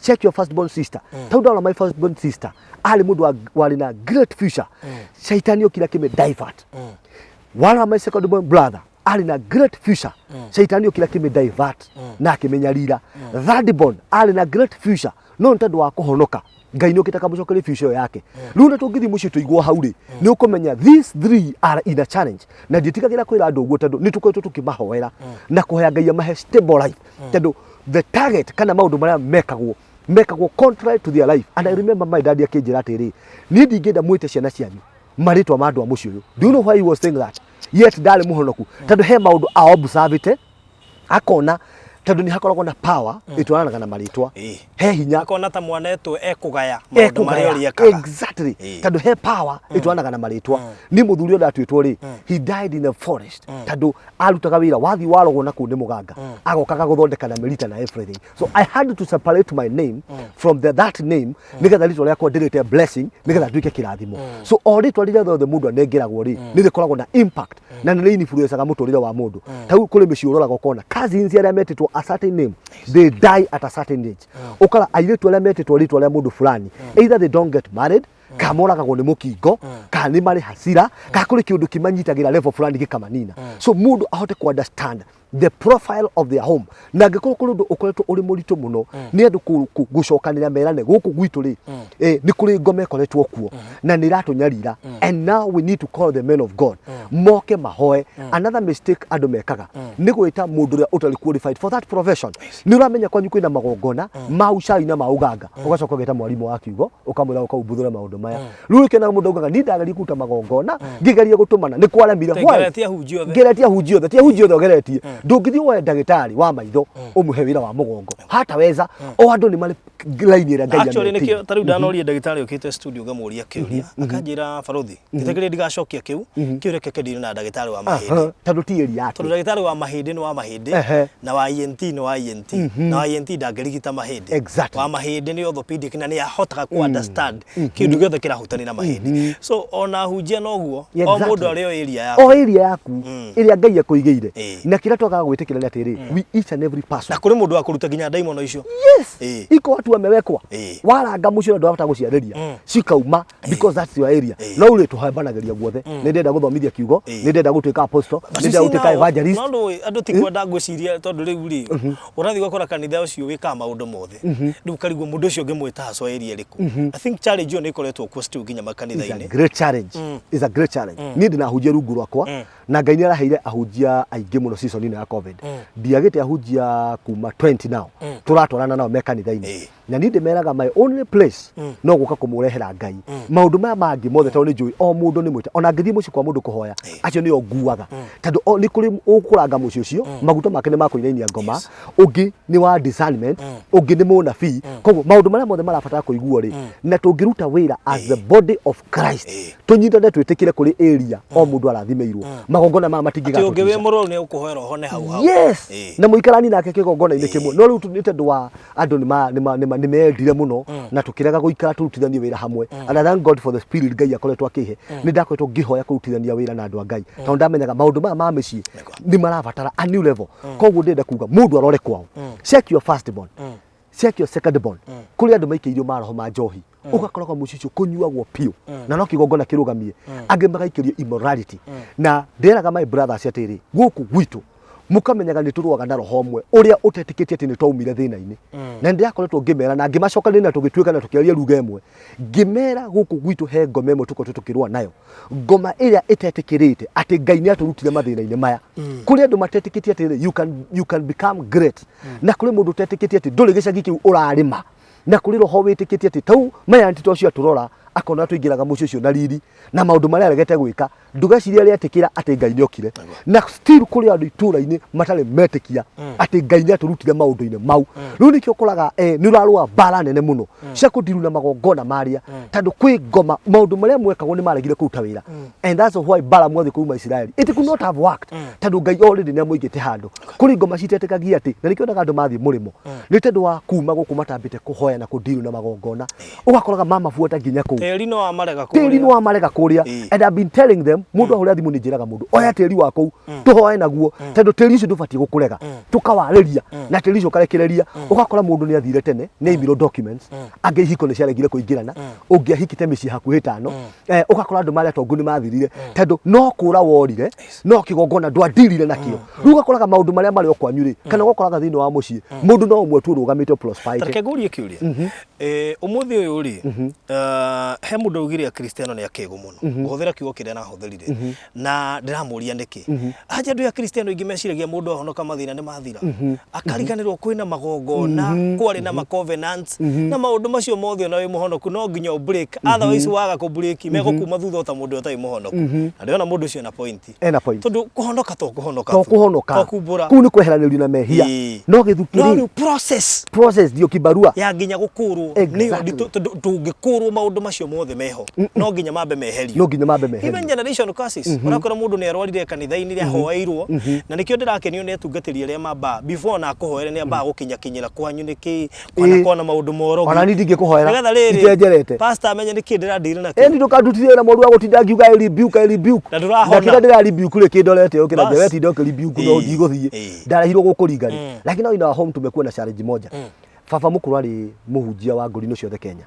check your firstborn sister taunda my firstborn sister ali mundu wali na great future shaitani okira kime divert one of my secondborn brother ali na great future shaitani okira kime divert na kimenyarira thirdborn ali na great future no ntandu wa kuhonoka Ngai ni okita kamucokere future yake riu na tungithi mucio tuigwo hau ri ni ukumenya these 3 are in a challenge na nditigagira kwira andu uguo tondu ni tukoitwo tukimahoera na kuhea Ngai amahe stable life tondu the target kana maundu maria mekagwo contrary to their life and I remember my dad akinjira atiri ni ndingenda mwite ciana cianyu maritwa ma andu a mucio uyu do you know why he was saying that yet ndari muhonoku tondu he maundu a observate akona tondu ni hakoragwo na power itwaranaga na maritwa he hinya akona ta mwanetu ekugaya maundu maria uri ekaga exactly tondu he power itwaranaga na maritwa ni muthuri o ndatwitwo ri he died in the forest tondu arutaga wira wathi warogwo na kundi muganga agokaga guthondeka na merita na everything. So I had to separate my name from that name nigetha ritwa riakwa ndirite blessing nigetha nduike kirathimo. So o ritwa riria thothe mundu anengeragwo ri ni rikoragwo na impact na ni influenceaga muturire wa mundu. Tau kuri mici uroraga kona cousins aria metitwo a certain name they die at a certain age. Ukara airitu aria metitwo ritwa ria mundu fulani either they don't get married kamoragagwo ni mukingo kana ni mari hasira kana kuri kiundu kimanyiitagira level fulani gikamanina. So mundu ahote ku understand the profile of their home na ngikoro kuri ndu ukoretwo uri muritu muno ni andu gucokanira merane guku gwitu ri ni kuri ngome koretwo kuo na ni ratunyarira and now we need to call the men of God moke mahoe. Another mistake andu mekaga ni gwita mundu ria utari qualified for that profession. Ni uramenya kwanyu kwina magongona maucai na mauganga ugacoka geta mwarimu wa kiugo ukamwira ukaubuthura maundu maya riu kena mundu ugaga ni ndagari kuta magongona ngigeria gutumana ni kwaramire geretia hunjiothe tia hunjiothe ogeretie ndungithio we ndagitari wa maitho umuhe wira wa mugongo hata weza o andu ni mari line ira ngai actually nikio tariu ndanoria ndagitari ukite studio ngamuria kiuria akanjira barothi gitegere ndigacokia kiu kiureke kedire na ndagitari wa mahindi tondu ti eri yake tondu ndagitari wa mahindi ni wa mahindi na wa ENT ni wa ENT na wa ENT ndangirigita mahindi wa mahindi ni orthopedic na ni ahotaga ku understand kindu giothe kirahutani na mahindi. So ona hunjia noguo o mundu ari o area yaku iria ngai akuigeire na kira twakaga gwitikira ni atiri we each and every person na kuri mundu wa kuruta ginya daimono icio iko watu wamewekwa waranga mucio ndo afata guciareria cikauma because that's your area no uri tuhambanageria guothe ni ndenda guthomithia kiugo ni ndenda gutuika apostle ni ndenda gutuika evangelist no andu tikwenda ngwiciria tondu riu ri urathi gukora kanitha ucio wika maundu mothe riu karigwo mundu ucio ngimwita aso area riku. I think challenge yo ni ikoretwo ku still ginya makanitha-ini great challenge is a great challenge ni ndina hujia rungu rwakwa na ngai ni araheire ahujia aingi muno season ino ya covid ndiagite ahujia kuma 20 now turatwarana nao mekanitha-ini na ni ndimeraga my only place no guka kumurehera ngai maundu maya mangi mothe tondu ni njui o mundu ni mwita ona ngithi muci kwa mundu kuhoya acio ni nguaga tondu ni kuri ukuranga muci ucio maguta make ni makuinainia ngoma ungi ni wa discernment ungi ni munabii koguo maundu maria mothe marabatara kuiguo ri na tungiruta wira as the body of Christ tunyitane twitikire kuri area o mundu arathimeirwo magongona ma matingiga ungi we muroro ni ukuhoera hone hau yes na muikarani nake kigongona ini kimwe no riu tunite ndu wa andu ni meendire muno na tukiraga guikara turutithanie wira hamwe and I thank God for the spirit ngai akoretwo akihe ni ndakoretwo ngihoya kurutithania wira na andu a ngai tondu ndamenyaga maundu maya ma micii ni marabatara a new level koguo ndenda kuga mundu arore kwao check your first born check your second born kuri andu maikeirio maroho ma njohi ugakoragwo mucicio kunyuagwo piu na no kigongona kirugamie ange magaikirio immorality na nderaga my brothers atiri guku gwitu mukamenyaga ni turuaga na roho mwe uria utetikitie ati ni twaumire thina-ini na ndiakoretwo ngimera na ngimacokanira na tugituika na tukiaria ruga emwe ngimera guku gwitu he ngoma emwe tuko tukirua nayo ngoma iria itetikirite ati ngai ni aturutire mathina-ini maya kuri andu matetikitie ati you can become great na kuri mundu utetikitie ati nduri gicagi kiu urarima na kuri roho witikitie ati tau maya ntito cio turora akona tuingiraga mucio ucio na riri na maundu maria aregete gwika ndugeciria ria tikira ati ngai ni okire na still kuri andu itura-ini matare metikia ati ngai ni aturutire maundu-ini mau riu nikio koraga ni urarua bara nene muno cia kundiru na magongona maria tondu kwi ngoma maundu maria mwekagwo ni maregire kuruta wira and that's why bara mwothe kuma Israeli it could not have worked tondu ngai already ni amuigite handu kuri ngoma citetekagia ati na nikio ndaga andu mathi murimo ni tondu wa kuma guku matambite kuhoya na kundiru na magongona ugakoraga mama fuata nginya ku teri no amarega kuria and I've been telling them mundu ahuria thimu ni njiraga mundu oya teri wako tuhoe naguo tondu teri ucio ndubati gukurega tukawariria na teri ucio karekereria ugakora mundu ni athire tene ni imiro documents ange ihiko ni ciaregire kuingirana ungi ahikite mici hakuhi tano ugakora andu maria tongu ni mathirire tondu no kura worire no kigongona ndwandirire nakio riu ugakoraga maundu maria mari okwanyuri kana ugakoraga thini wa mucii mundu no umwe tu rugamite prosperity tareke gurie kiuria umuthi uyu ri he mundu ugire Kristiano ni akego muno guthira kiugo kire na huthirire na ndiramuria niki aja ndu ya Kristiano ingi meciragia mundu ahonoka mathina ni mathira akariganirwo kwina magongona kwari na covenants na maundu macio mothe na wi muhonoku no nginya break otherwise waga ku break mego kuma thutha ta mundu utai muhonoku na ndiona mundu ucio na point tondu kuhonoka to kuhonoka ku ni kweheranirio na mehia no githukiri process dio kibarua ya nginya gukurwo ni tungikurwo maundu macio mothe meho no nginya mambe meherio even generation curses urakora mundu ni arwarire kanitha-ini ria hoeirwo na nikio ndirakenio ni atungatiri ria mamba before na kuhoere ni amba gukinyakinyira kwanyu niki kona maundu morogi ona nindi ngikuhoera itenjerete pastor amenye niki ndiradire na endi ndukandutire na mworu wa gutinda ngiuga rebuke na ndurahona ndira rebuke ri kindorete ukira jereti ndoke rebuke no ndigũthie ndarahirwo gukuringani lakini ina home tumekuwa na challenge moja baba mukuru ari muhunjia wa ngori no ciothe Kenya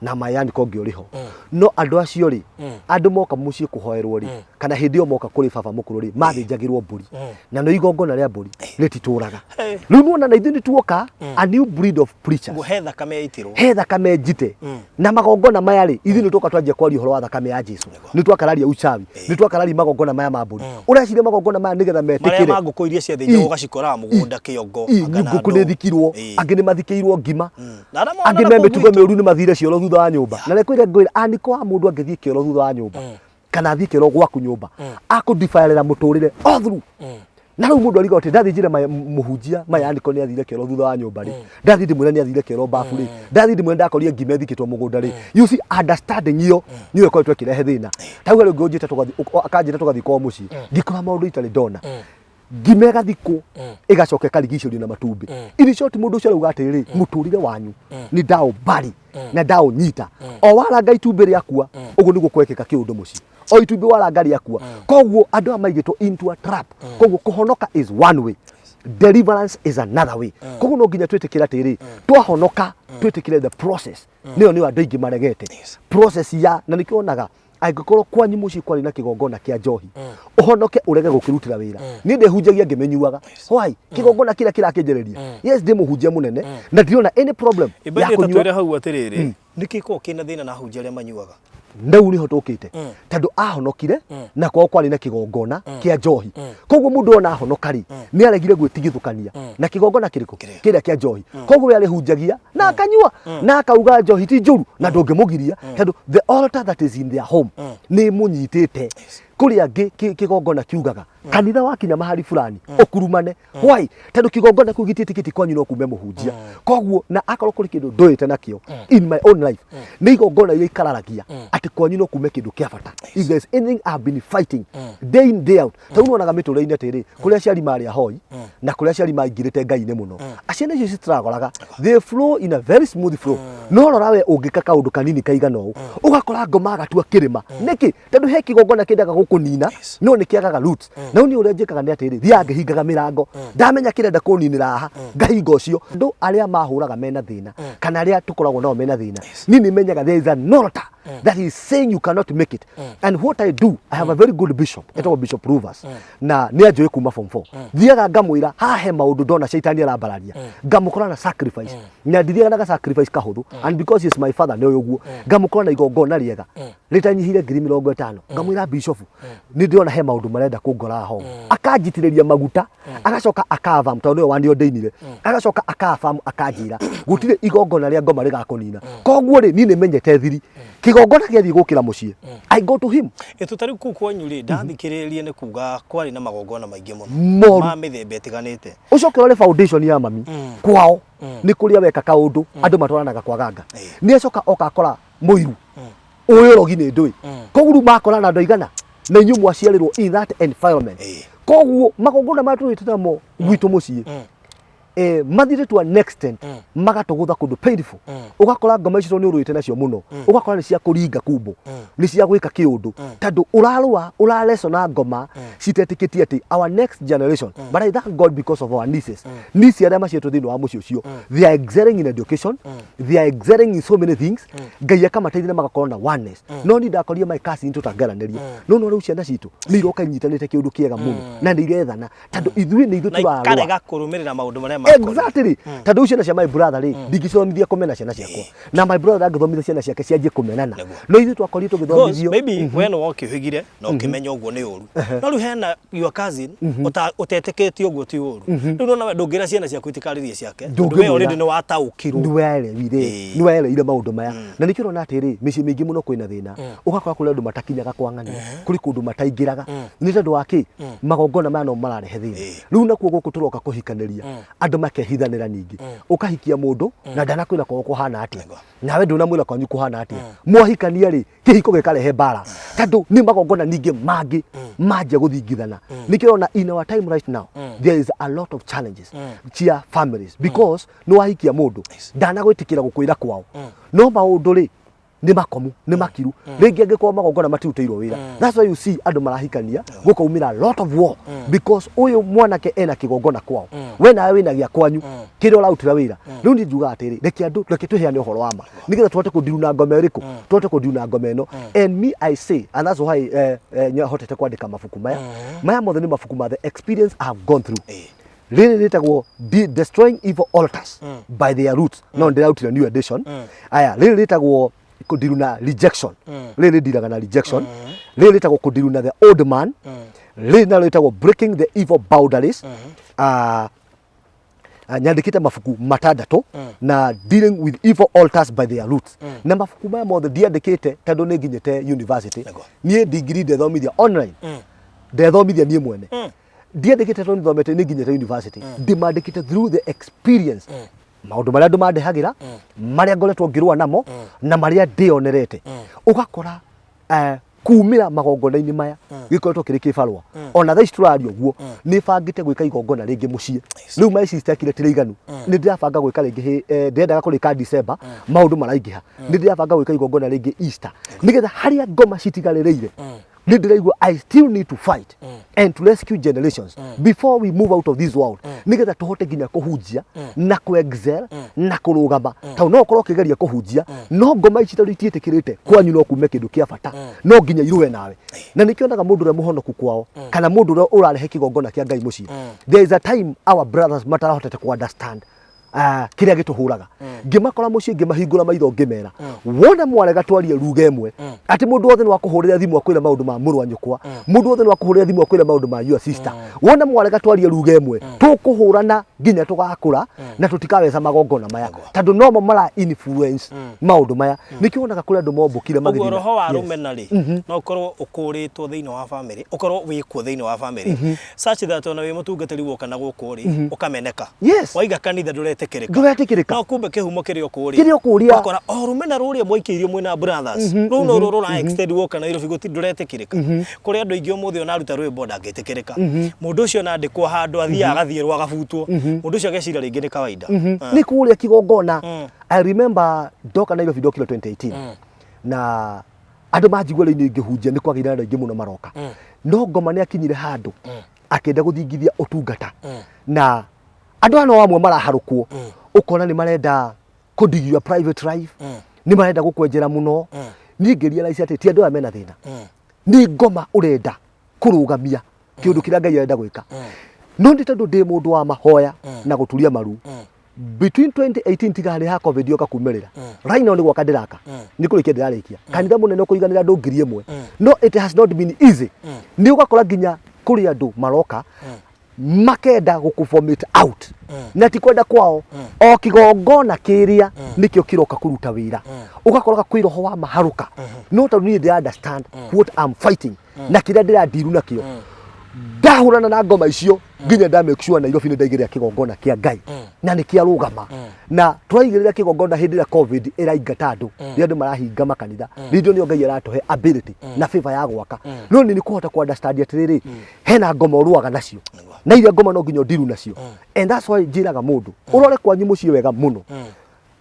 na mayani kongi uriho no andu acio ri andu moka mucie kuhoerwo ri kana hindi o moka kuri baba mukuru ri mathijagirwo mburi na no igongona ria mburi ritituraga riu nuona na ithuĩ nituoka a new breed of preachers he thakame njite na magongona maya ri ithuĩ nituoka twanjia kwaria uhoro wa thakame ya Jesu nitwakararia uchawi nitwakararia magongona maya ma mburi ureciria magongona maya nigetha metikire maria magukoirie cia thĩinĩ ugacikora mugunda kĩongo nguku nĩ thikirwo angĩ nĩ mathikĩirwo ngima angĩ me mĩtugo mĩũru nĩ mathire cioro thutha wa nyũmba na nĩkwĩra ngwĩra aniko wa mũndũ angĩthiĩ kĩoro thutha wa nyũmba kana athiĩ kĩoro gwaku nyũmba akũdifaĩrĩra mũtũrĩre all through na rĩu mũndũ ariga atĩ ndathĩnjire mũhunjia maya aniko nĩ athire kĩoro thutha wa nyũmba rĩ ndathĩ ndĩmwĩra nĩ athire kĩoro bafu rĩ ndathĩ ndĩmwĩra ndakorire ngima ĩthikĩtwo mũgũnda rĩ you see understanding iyo nĩyo ĩkoretwo ĩkĩrehe thĩna tauga rĩu ngĩnjĩte akanjĩra tũgathiĩ kwao mũciĩ ngĩkora maũndũ itarĩ ndona ngima ĩgathikwo ĩgacoka ĩkarigicĩrio na matumbĩ in short mũndũ ũcio arauga atĩrĩ mũtũrĩre wanyu nĩ ndaũmbari na ndaũnyita o waranga itumbĩ rĩakua ũguo nĩguo kwekĩka kĩũndũ mũciĩ o itumbĩ waranga rĩakua koguo andũ aya maigĩtwo into a trap koguo kũhonoka is one way deliverance is another way koguo no nginya twĩtĩkĩre atĩrĩ twahonoka twĩtĩkĩre the process nĩyo nĩyo andũ aingĩ maregete process ya na nĩkĩonaga angĩkorwo kwanyu mũciĩ kwarĩ na kĩgongona kĩa njohi ũhonoke ũrege gũkĩrutĩra wĩra niĩ ndĩhunjagia ngĩmenyuaga why kĩgongona kĩrĩa kĩrakĩnjĩrĩria yes ndĩ mũhunjia mũnene na ndiona any problem ya kũnyua hau atĩrĩrĩ nĩkĩ ko kĩna thĩna na hunjia arĩa manyuaga ndau niho tũkĩte tondũ ahonokire na kwao kwarĩ na kĩgongona kĩa njohi koguo mũndũ ona ahonokari nĩ aregire gwĩtigithũkania na kĩgongona kĩrĩkũ kĩrĩa kĩa njohi koguo we arĩhunjagia na akanyua na akauga njohi ti njũru na ndũngĩmũgiria tondũ the altar that is in their home nĩ mũnyitĩte kuri angĩ kĩgongona kiugaga kanitha wakinya mahali fulani ũkurumane why tondũ kĩgongona kĩu gĩtiĩtĩkĩtie kwanyu no kume mũhunjia koguo na akorwo kũrĩ kĩndũ ndũĩte nakĩo in my own life nĩ igongona iria ikararagia atĩ kwanyu no kume kĩndũ kĩa bata if there is anything I've been fighting day in day out tondũ nĩwonaga mĩtũrĩre-inĩ atĩrĩ kũrĩa aciari marĩ ahoi na kũrĩa aciari maingĩrĩte Ngai-inĩ mũno aciari icio citiragoraga they flow in a very smooth flow no rora we ũngĩka kaũndũ kanini kaigana ũũ ũgakora ngoma agatua kĩrĩma nĩkĩ tondũ he kĩgongona kĩendaga gũkũnina no nĩ kĩagaga roots na ũni ũrĩa njĩkaga nĩ atĩrĩ thiaga ngĩhingaga mĩrango ndamenya kĩrenda kũninĩra haha ngahinga ũcio andũ arĩa mahũraga mena thĩna kana arĩa tũkoragwo nao mena thĩna niĩ nĩmenyaga there is an altar that is saying you cannot make it and what I do I have a very good bishop etagwo Bishop Ruvers na nĩ anjũĩ kuma form 4 thiaga ngamwĩra haha he maũndũ ndona shaitani arambararia ngamũkora na sacrifice na ndithiaga na sacrifice kahũthũ and because he is my father nĩ ũguo ngamũkora na igongona rĩega rĩtanyihire 50,000 ngamwĩra bishop nĩ ndĩrona he maũndũ marenda kũngora ho akanjitĩrĩria maguta agacoka akava tondũ nĩwe wanio ndĩinire agacoka akava akanjĩra gũtirĩ igongona rĩa ngoma rĩgakũnina koguo rĩ niĩ nĩmenyete thiri kĩgongona gĩathiĩ gũkĩra mũciĩ I go to him tũtarĩ kũu kwanyu rĩ ndathikĩrĩrie nĩ kuga kwarĩ na magongona maingĩ mũno ma mĩthemba ĩtiganĩte ũcoke ũrore foundation ya mami kwao nĩ kũrĩa weka kaũndũ andũ matwaranaga kwaganga nĩ acoka oka akora mũiru ũyũ ũrogi nĩ ndũĩ koguo makorana andũ aigana na inyuĩ mwaciarĩrwo in that environment koguo magongona matũrĩte namo gwitũ mũciĩ mathire to an extent magatũgũtha kũndũ painful ũgakora ngoma icio nĩ ũrũĩte nacio mũno ũgakora nĩ cia kũringa kumbo nĩ cia gwĩka kĩũndũ tondũ ũrarecona ngoma citetĩkĩtie atĩ our next generation but I thank God because of our nieces arĩa maciĩtwo thĩinĩ wa mũciĩ ũcio they are excelling in education they are excelling in so many things Ngai akamateithia magakorwo na oneness no ni ndakorire my cousin tũtangaranĩria no rĩu ciana citũ nĩ iroka inyitanĩte kĩũndũ kĩega mũno na nĩ irethana tondũ ithuĩ nĩ ithuĩ tũrarũa karega kũrũmĩrĩra maũndũ marĩa exactly tadu ciana cia my brother ri ndingicomithia kumena ciana ciakwa na my brother angithomithia ciana ciake cianjie kumenana no ithu twakoritwo githomithio maybe when wakihigire na ukimenya uguo ni uru no ru hena your cousin uteteketio uguo ti uru no na ndungira ciana ciaku itikaririe ciake we already no wataukirwo niwaereire maundu maya na nikirona atiri mici mingi muno kwina thina ugakora kuri andu matakinyaga kwang'ania kuri kundu mataingiraga ni tondu waki magongona maya no mararehe thina riu nakuo guku turoka kuhikaniria andu makehithanira ningi ukahikia mundu na ndanakwira kwao kuhana atia nawe ndunamwira kwanyu kuhana atia mwahikania ri kihiko gikarehe bara tondu ni magongona ningi mangi manje guthingithana nikirona in our time right now there is a lot of challenges chia families because no wahikia mundu ndanagwitikira gukwira kwao no maundu ri ni makomu ni makiru ringi angikwa magongona matiruteirwo wira that's why you see andu marahikania gukaumira a lot of war because uyu mwanake ena kigongona kwao we nawe wina gia kwanyu kiri urarutira wira riu ni njuga atiri reke tuheane uhoro wa ma nigetha tuhote kundiru na ngome iriku tuhote kundiru na ngome ino and me I say and that's why hotete kwandika mafuku maya mothe ni mafuku ma the experience I have gone through really litagwo destroying evil altars by their roots no ndirarutira new edition aya really litagwo kudiru na rejection really diraga na rejection really litagwo kudiru na the old man really na litagwo breaking the evil boundaries nyandikite mafuku matandatu na dealing with evil altars by their roots na mafuku maya mothe ndiandikite tondu ni nginyite university nie degree ndethomithia online ndethomithia nie mwene ndiandikite tondu thomete ni nginyite university ndimandikite through the experience maundu maria andu mandehagira maria ngoretwo ngirwa namo na maria ndionerete ugakora kumira magongona-ini maya gikoretwo kiri kibarwa ona thaa ici turario guo ni bangite gwika igongona ringi mucii riu mai sister kire tiraiganu ni ndirabanga gwika ringi ndendaga kurika December maundu maraingiha ni ndirabanga gwika igongona ringi Easter nigetha haria ngoma citigaririire I still need to fight and to rescue generations before we move out of this world nigetha tuhote ginya kuhunjia na ku excel na kurugama tau no korwo kigeria kuhunjia no ngoma ici tari tietikirite kwanyu no kume kindu kia bata no ginya iruwe nawe na nikionaga mundu re muhonoku kwao kana mundu re urarehe kigongona kia Ngai mucii there is a time our brothers matarahotete ku understand kiria gituhuraga ngimakora mucii ngimahingura maitho ngimera wona mwarega twarie ruga imwe ati mundu wothe ni wakuhurira thimu akwira maundu ma muru wa nyukwa mundu wothe ni wakuhurira thimu akwira maundu ma your sister wona mwarega twarie ruga imwe tukuhurana nginya tugakura na tutikaweca magongona maya tondu nomo mara influence maundu maya nikionaga kuri andu mombukire magithina roho wa rumena ri no ukorwo ukuritwo thiini wa family ukorwo wikwo thiini wa family such that ona wi mutungatiri woka na guku ri ukameneka waiga kanitha nduretikirika no kumbe kihumo kiri okuria akora rumena ruria mwikiirio mwina brothers ru no ruru na extend woka na iro figoti nduretikirika kuri andu ingi umuthi ona ruta rwimbo ndangitikirika mundu ucio na ndikwo handu athia agathie rwa gabutwo mundu ucio agecira ringi ni kawaida ni kuria kigongona I remember doka na iro video kilo 2018 na andu manjigwa ri ni ngihunjia ni kwagira andu ingi muno maroka no ngoma ni akinyire handu akenda guthingithia utungata na andu ano amwe maraharukwo ukona ni marenda kudigia private life ni marenda gukwenjera muno ni ngeria laici ati ti andu amena thina ni ngoma urenda kurugamia kiundu kiria Ngai arenda gwika no ndi tondu ndi mundu wa mahoya na guturia maru between 2018 tigari ha covid yoka kumerera right now ni gwaka ndiraka ni kurikia ndirarikia kanitha munene kuiganira andu ngiri imwe no it has not been easy ni ugakora ginya kuri andu maroka makenda gukuvomit out na tikwenda kwao o kigongona kiria nikio kiroka kuruta wira ugakoroka kwiroho wa maharuka no tondu ni they understand what I'm fighting na kiria ndiradiru nakio ndahurana na ngoma icio nginya nda make sure Nairobi ni ndaigiria kigongona kia Ngai na ni kia rugama na turaigirira kigongona hindi ya covid iraingata andu ri andu marahinga makanitha ridio ni Ngai aratohe ability na favor ya gwaka no ni kuhota ku understand atiriri hena ngoma uruaga nacio na iria ngoma no nginya ndiru nacio and that's why njiraga mundu urore kwanyu mucii wega muno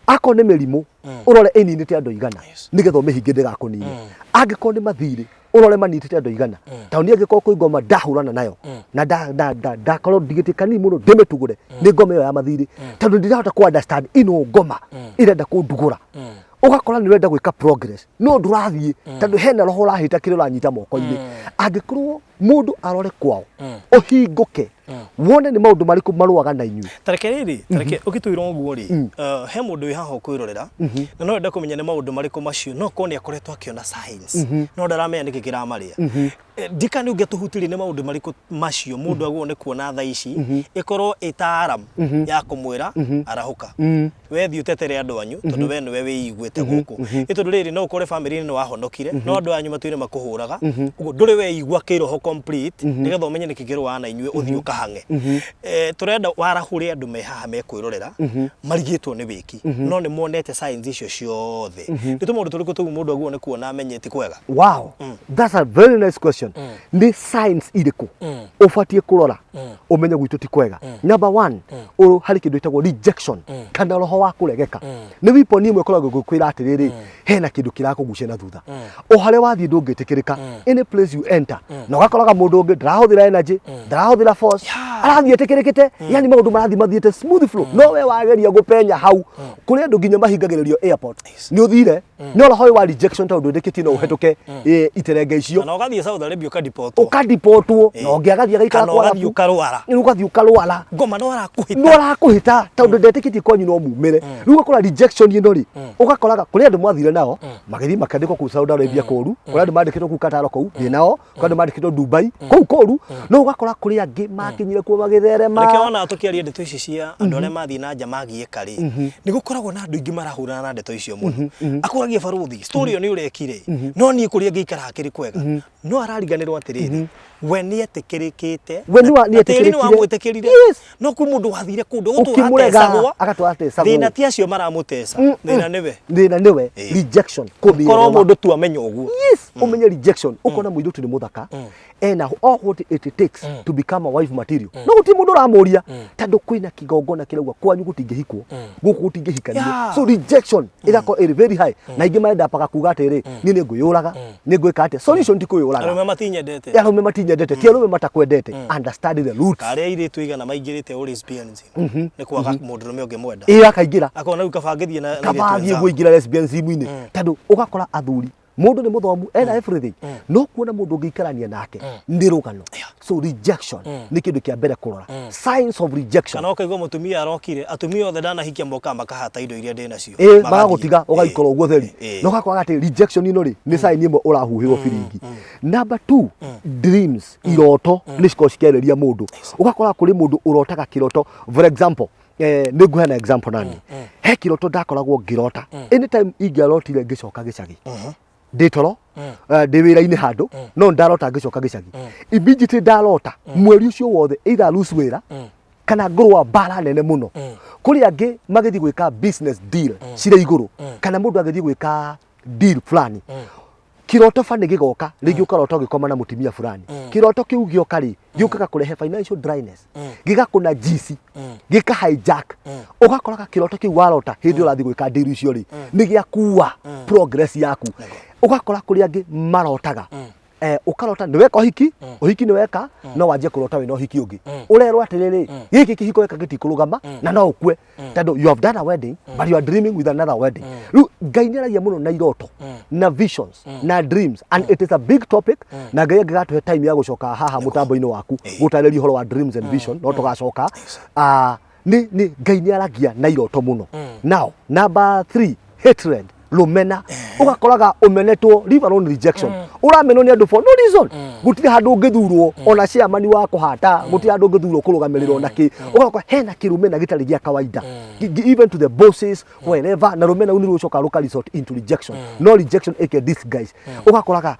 ako ni mirimu urore ininite andu igana nigetho mihinge ndigakunini angiko ni mathiri urore manitite andu igana tauni angiko ku ngoma ndahurana nayo na ndakorwo ndigitikani muno ndimetugure ni ngoma yo ya mathiri tondu ndirahota ku understand ino ngoma irenda kundugura ugakora ni gwika progress no ndurathie tondu hena roho rahita kire uranyita moko-ini angikorwo mundu arore kwao ohinguke wone ni maundu mariku maruaga na inyui tareke riri tareke ukitwirwo nguo ri he mundu wi haha kwirorera na no enda kumenya ni maundu mariku macio no kone akoretwo akiona science no ndaramenya niki kiramaria ndikani ungetuhutiri ni maundu mariku macio mundu agwo ni kuona tha ici ikorwo itaram ya kumwira arahuka we thi utetere andu anyu tondu we ni we wiiguite guku itondu riri no ukore family ni wahonokire no andu anyu matwire makuhuraga ugo nduri we igua kiroho complete nigetha umenye niki kirwana inyui uthi ukahange turenda warahuri andu me haha me kwirorera marigitwo ni wiki no ni monete signs icio ciothe nditu mundu turiku tugu mundu agwo ni kuona amenyeti kwega. Wow, that's a very nice question. Ni signs iriku ufatie kurora umenye gwitu ti kwega. Number 1 hari kindu itagwo rejection kana roho wa kuregeka ni wiponi imwe koragwo gukwira atiriri hena kindu kirakugucia na thutha uhare wathie ndungitikirika any place you enter na ugakoraga mundu ungi ndarahuthira energy ndarahuthira force arathie tikirikite yani maundu marathi mathiete smooth flow no we wageria gupenya hau kuri andu nginya mahingagiririo airport ni uthire no roho wa rejection tondu ndikiti no uhetuke iterenge icio na ugathie South Arabia ukadipotwo na ungiagathie gaikara kwa ugathie ukarwara ngoma no arakuhita tondu ndetikiti kwanyu no mumire riu ugakora rejection ino ri ugakoraga kuri andu mwathire nao magithi makandikwo ku Saudi Arabia koru kuri andu mandikitwo ku Qatar kou ni nao kuri andu mandikitwo Dubai kou koru no ugakora kuri angi makinyire kuo magitherema reke ona tukiaria ndeto ici cia andu aria mathi na nja magieka ri ni gukoragwo na andu ingi marahurana na ndeto icio muno akuragia baruthi story yo ni urekire no ni kuri angi ikara hakiri kwega no arariganirwo atiriri we ni etikirikite ni etikirikire no ku mundu wathire kundu ukimurega agatwatesagwo thina ti acio maramutesa thina niwe rejection koro mundu tu amenya uguo umenye rejection ukona muirutu ni muthaka ena all what it takes to become a wife material no guti mundu ramuria tondu kwina kigongona kirauga kwanyu gutingihikwo guku gutingihikanio so rejection irako very high na ingi marenda paka kuga atiri ni nguyuraga ni ngwika ate solution ti kuyuraga arume matinyendete ti arume matakwendete understand the roots kare ire tuigana maingirite o lesbianism ni kwaga mundu rume ungi mwenda akaingira akona riu kabangithie na kabangie guingira lesbianism ini tondu ugakora athuri mundu ni muthomu ena everything no kuona mundu ungiikarania nake ndi rugano so rejection ni kindu kia mbere kurora signs of rejection kana ukaigwa mutumia arokire atumia othe dana hikia moka makahata indo iria ndena cio magagutiga ugaikora uguo theri no gakwaga ati rejection ino ri ni sign imwe urahuhirwo firingi. Number 2 dreams iroto ni cikocekereria mundu ugakora kuri mundu urotaga kiroto for example ni nguhena example nani he kiroto ndakoragwo ngirota anytime ingirotire ngicoka gicagi nditoro ndi wira-ini handu no ndarota ngicoka gicagi immediately ndarota mweri ucio wothe either lose wira kana ngurwa bara nene muno kuri angi magithi gwika business deal cire iguru kana mundu agithi gwika deal fulani kiroto fani gigoka rigi ukarota gikoma na mutimia fulani kiroto kiu gioka ri giukaga kurehe financial dryness gigakuna jisi gika hijack ugakoraga kiroto kiu warota hindi urathi gwika deal icio ri ni giakua progress yaku ugakora kuri angi marotaga ukarota ni weka uhiki ni weka no wanjie kurota we no hiki ungi urerwa atiriri giki kihiko weka gitikurugama na no ukwe tondu you have done a wedding but you are dreaming with another wedding riu Ngai nĩaragia muno na iroto na visions na dreams and it is a big topic na Ngai angĩgatuhe time ya gucoka haha mutambo-ini waku gutarĩria uhoro wa dreams and vision no tugacoka ni Ngai nĩaragia na iroto muno. Now number 3 hatred lumena ugakoraga umenetwo leave alone rejection uramenwo ni andu for no reason gutire handu ngithurwo ona ciamani wa kuhata gutire handu ngithurwo kurugamirirwo naki ugakoraga hena kirumena gitari gia kawaida even to the bosses wherever na rumena uniru ucoka local resort into rejection no rejection eke this guys ugakoraga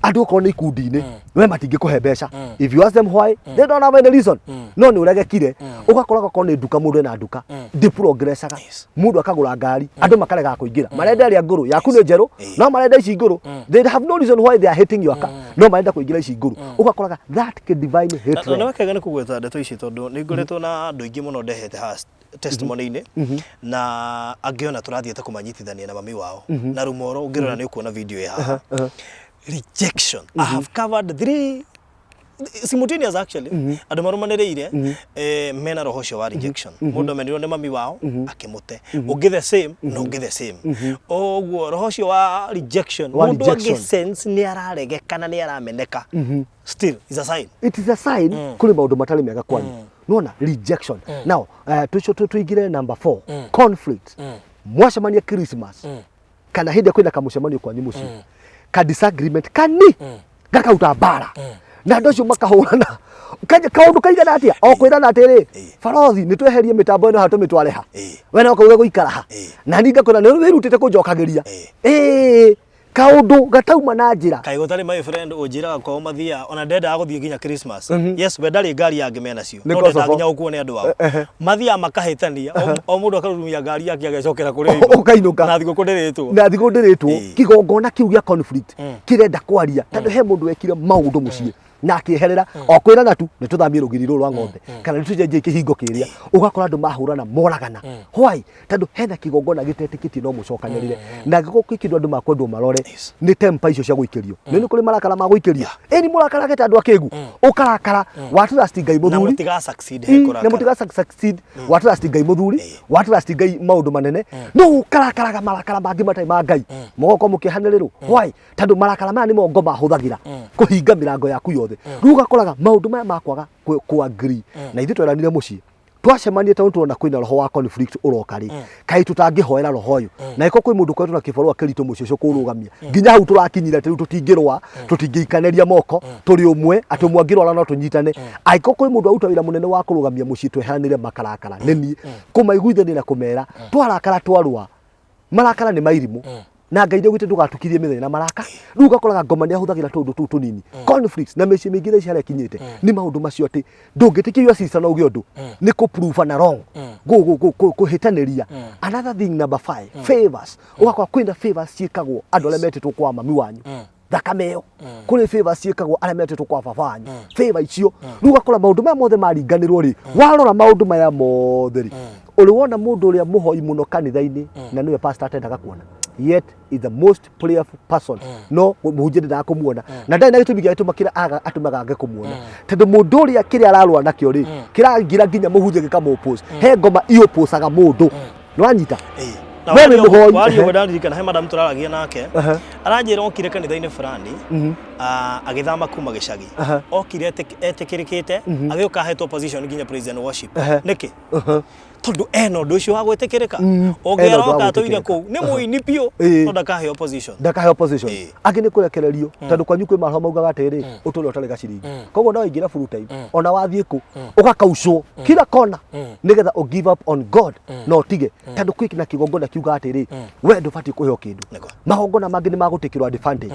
andu ko ni ikundi-ini we matingikuhe mbeca if you ask them why they don't have any reason no ni uregekire ugakoraga ko ni nduka mundu na nduka di progressaga mundu akagura ngari andu makarega kuingira marenda ria nguru yaku ni njeru no marenda ici nguru they have no reason why they are hating your car no marenda kuingira ici nguru ugakoraga that can divine hatred na wakega ni kugweta ndeto ici tondu ni ngoretwo na andu ingi muno ndehete ha testimony-ini na angiona turathiete kumanyitithania na mami wao na rumoro ungirora ni ukuona video ya rejection. I have covered 3 simultaneous actually andu marumanereire mena roho cio wa rejection mundu amenirwo ni mami wao akimute ungi the same no ungi the same oguo roho cio wa rejection mundu angi sense ni araregekana ni arameneka still is a sign. It is a sign kuri maundu matari mega kwanyu. Nona rejection. Now tuigire number 4 conflict. Mwacemania Christmas kana hindi kwina kamucemanio kwanyu muci ka disagreement kani gakauta bara na ndocio makahurana kaje kaundu kaigana atia okwirana atiri farothi nitweherie mitambo ino hatu mitwareha wena ukauga guikara ha na ninga kuna ni wirutite kunjokagiria kaundu gatauma na njira kai gutari my friend ujira kwa mathia ona ndenda aguthie nginya Christmas yes we ndari ngari yange mena cio no ndenda nginya ukuone andu wao mathia makahitania o mundu akarumia ngari yake agecokera kuri ukainuka na thigo ndiritwo kigongona kiu gya conflict kirenda kwaria tondu he mundu wekire maundu mucie na akiherera okwirana tu nituthamie rugiri ruru rwa ng'ombe kana nitujenje kihingo kiria ugakora andu mahurana moragana why tondu hena kigongona gitetikiti no mucokanirire na giko kikindu andu makwendwo marore ni tempa icio cia guikirio ni kuri marakara ma guikiria eni murakara gete andu akegu ukarakara watrust ngai muthuri na mutiga succeed he kuraka na mutiga succeed watrust ngai muthuri watrust ngai maundu manene no ukarakaraga marakara mangi matai ma ngai mogoko mukihaniriru why tondu marakara maya ni mongo mahuthagira kuhinga mirango yaku yo ruga koraga maundu maya makwaga ku agree na ithu tweranire muci twacemanie tondu tuona kwina roho wa conflict urokari kai tutangihoera roho yu na iko kwi mundu kwetu na kibarua kirito muci cio kurugamia nginya hau turakinyira tu tutingirwa tutingiikaneria moko turi umwe atumwangirwa no tunyitane aiko kwi mundu auta wira munene wa kurugamia muci twehanire makarakara neni kumaiguithania na kumera twarakara twarwa marakara ni mairimu na ngai ndio gwitu ndugatukirie mithenya na maraka riu gakoraga ngoma ni ahuthagira tundu tu tunini conflicts na meci mingire ciare kinyite ni maundu macio ati ndungitikirio sister no giondu ni ku prove na wrong go hitaniria another thing number 5 favors ugakora kwina favors ciikagwo andu ale metitwo kwa mami wanyu thakameo kuri favors ciikagwo ale metitwo kwa baba wanyu favor icio riu gakora maundu maya mothe maringanirwo ri warora maundu maya mothe ri uri wona mundu uria muhoi muno kanitha-ini na niwe pastor atendaga kuona yet is the most prayerful person no muhunjia nda kumuona na ndai na gitumi gya gituma kira atumaga nge kumuona tondu mundu uria kiri ararwa nakio ri kiragira nginya muhunjia gikamupost he ngoma ioposaga mundu nwanyita wewe muhoi wali ugadandirikana he madam turaragia nake aranjira okire kanitha-ini fulani agithama kuma gicagi okire etikirikite agioka hetwo position nginya praise and worship niki tondu eno nducio wa gwetikirika ogeroka tuire ku ni muini pio no ndakahe opposition agi ni kurekererio tondu kwanyu kwi marho maugaga atiri uturi utari gaciringi koguo no ingira full time ona wathie ku ugakaucwo kila kona nigetha u give up on God no tige tondu kwiki na kigongona kiuga atiri we ndubati kuheo kindu magongona mangi ni magutikirwo advantage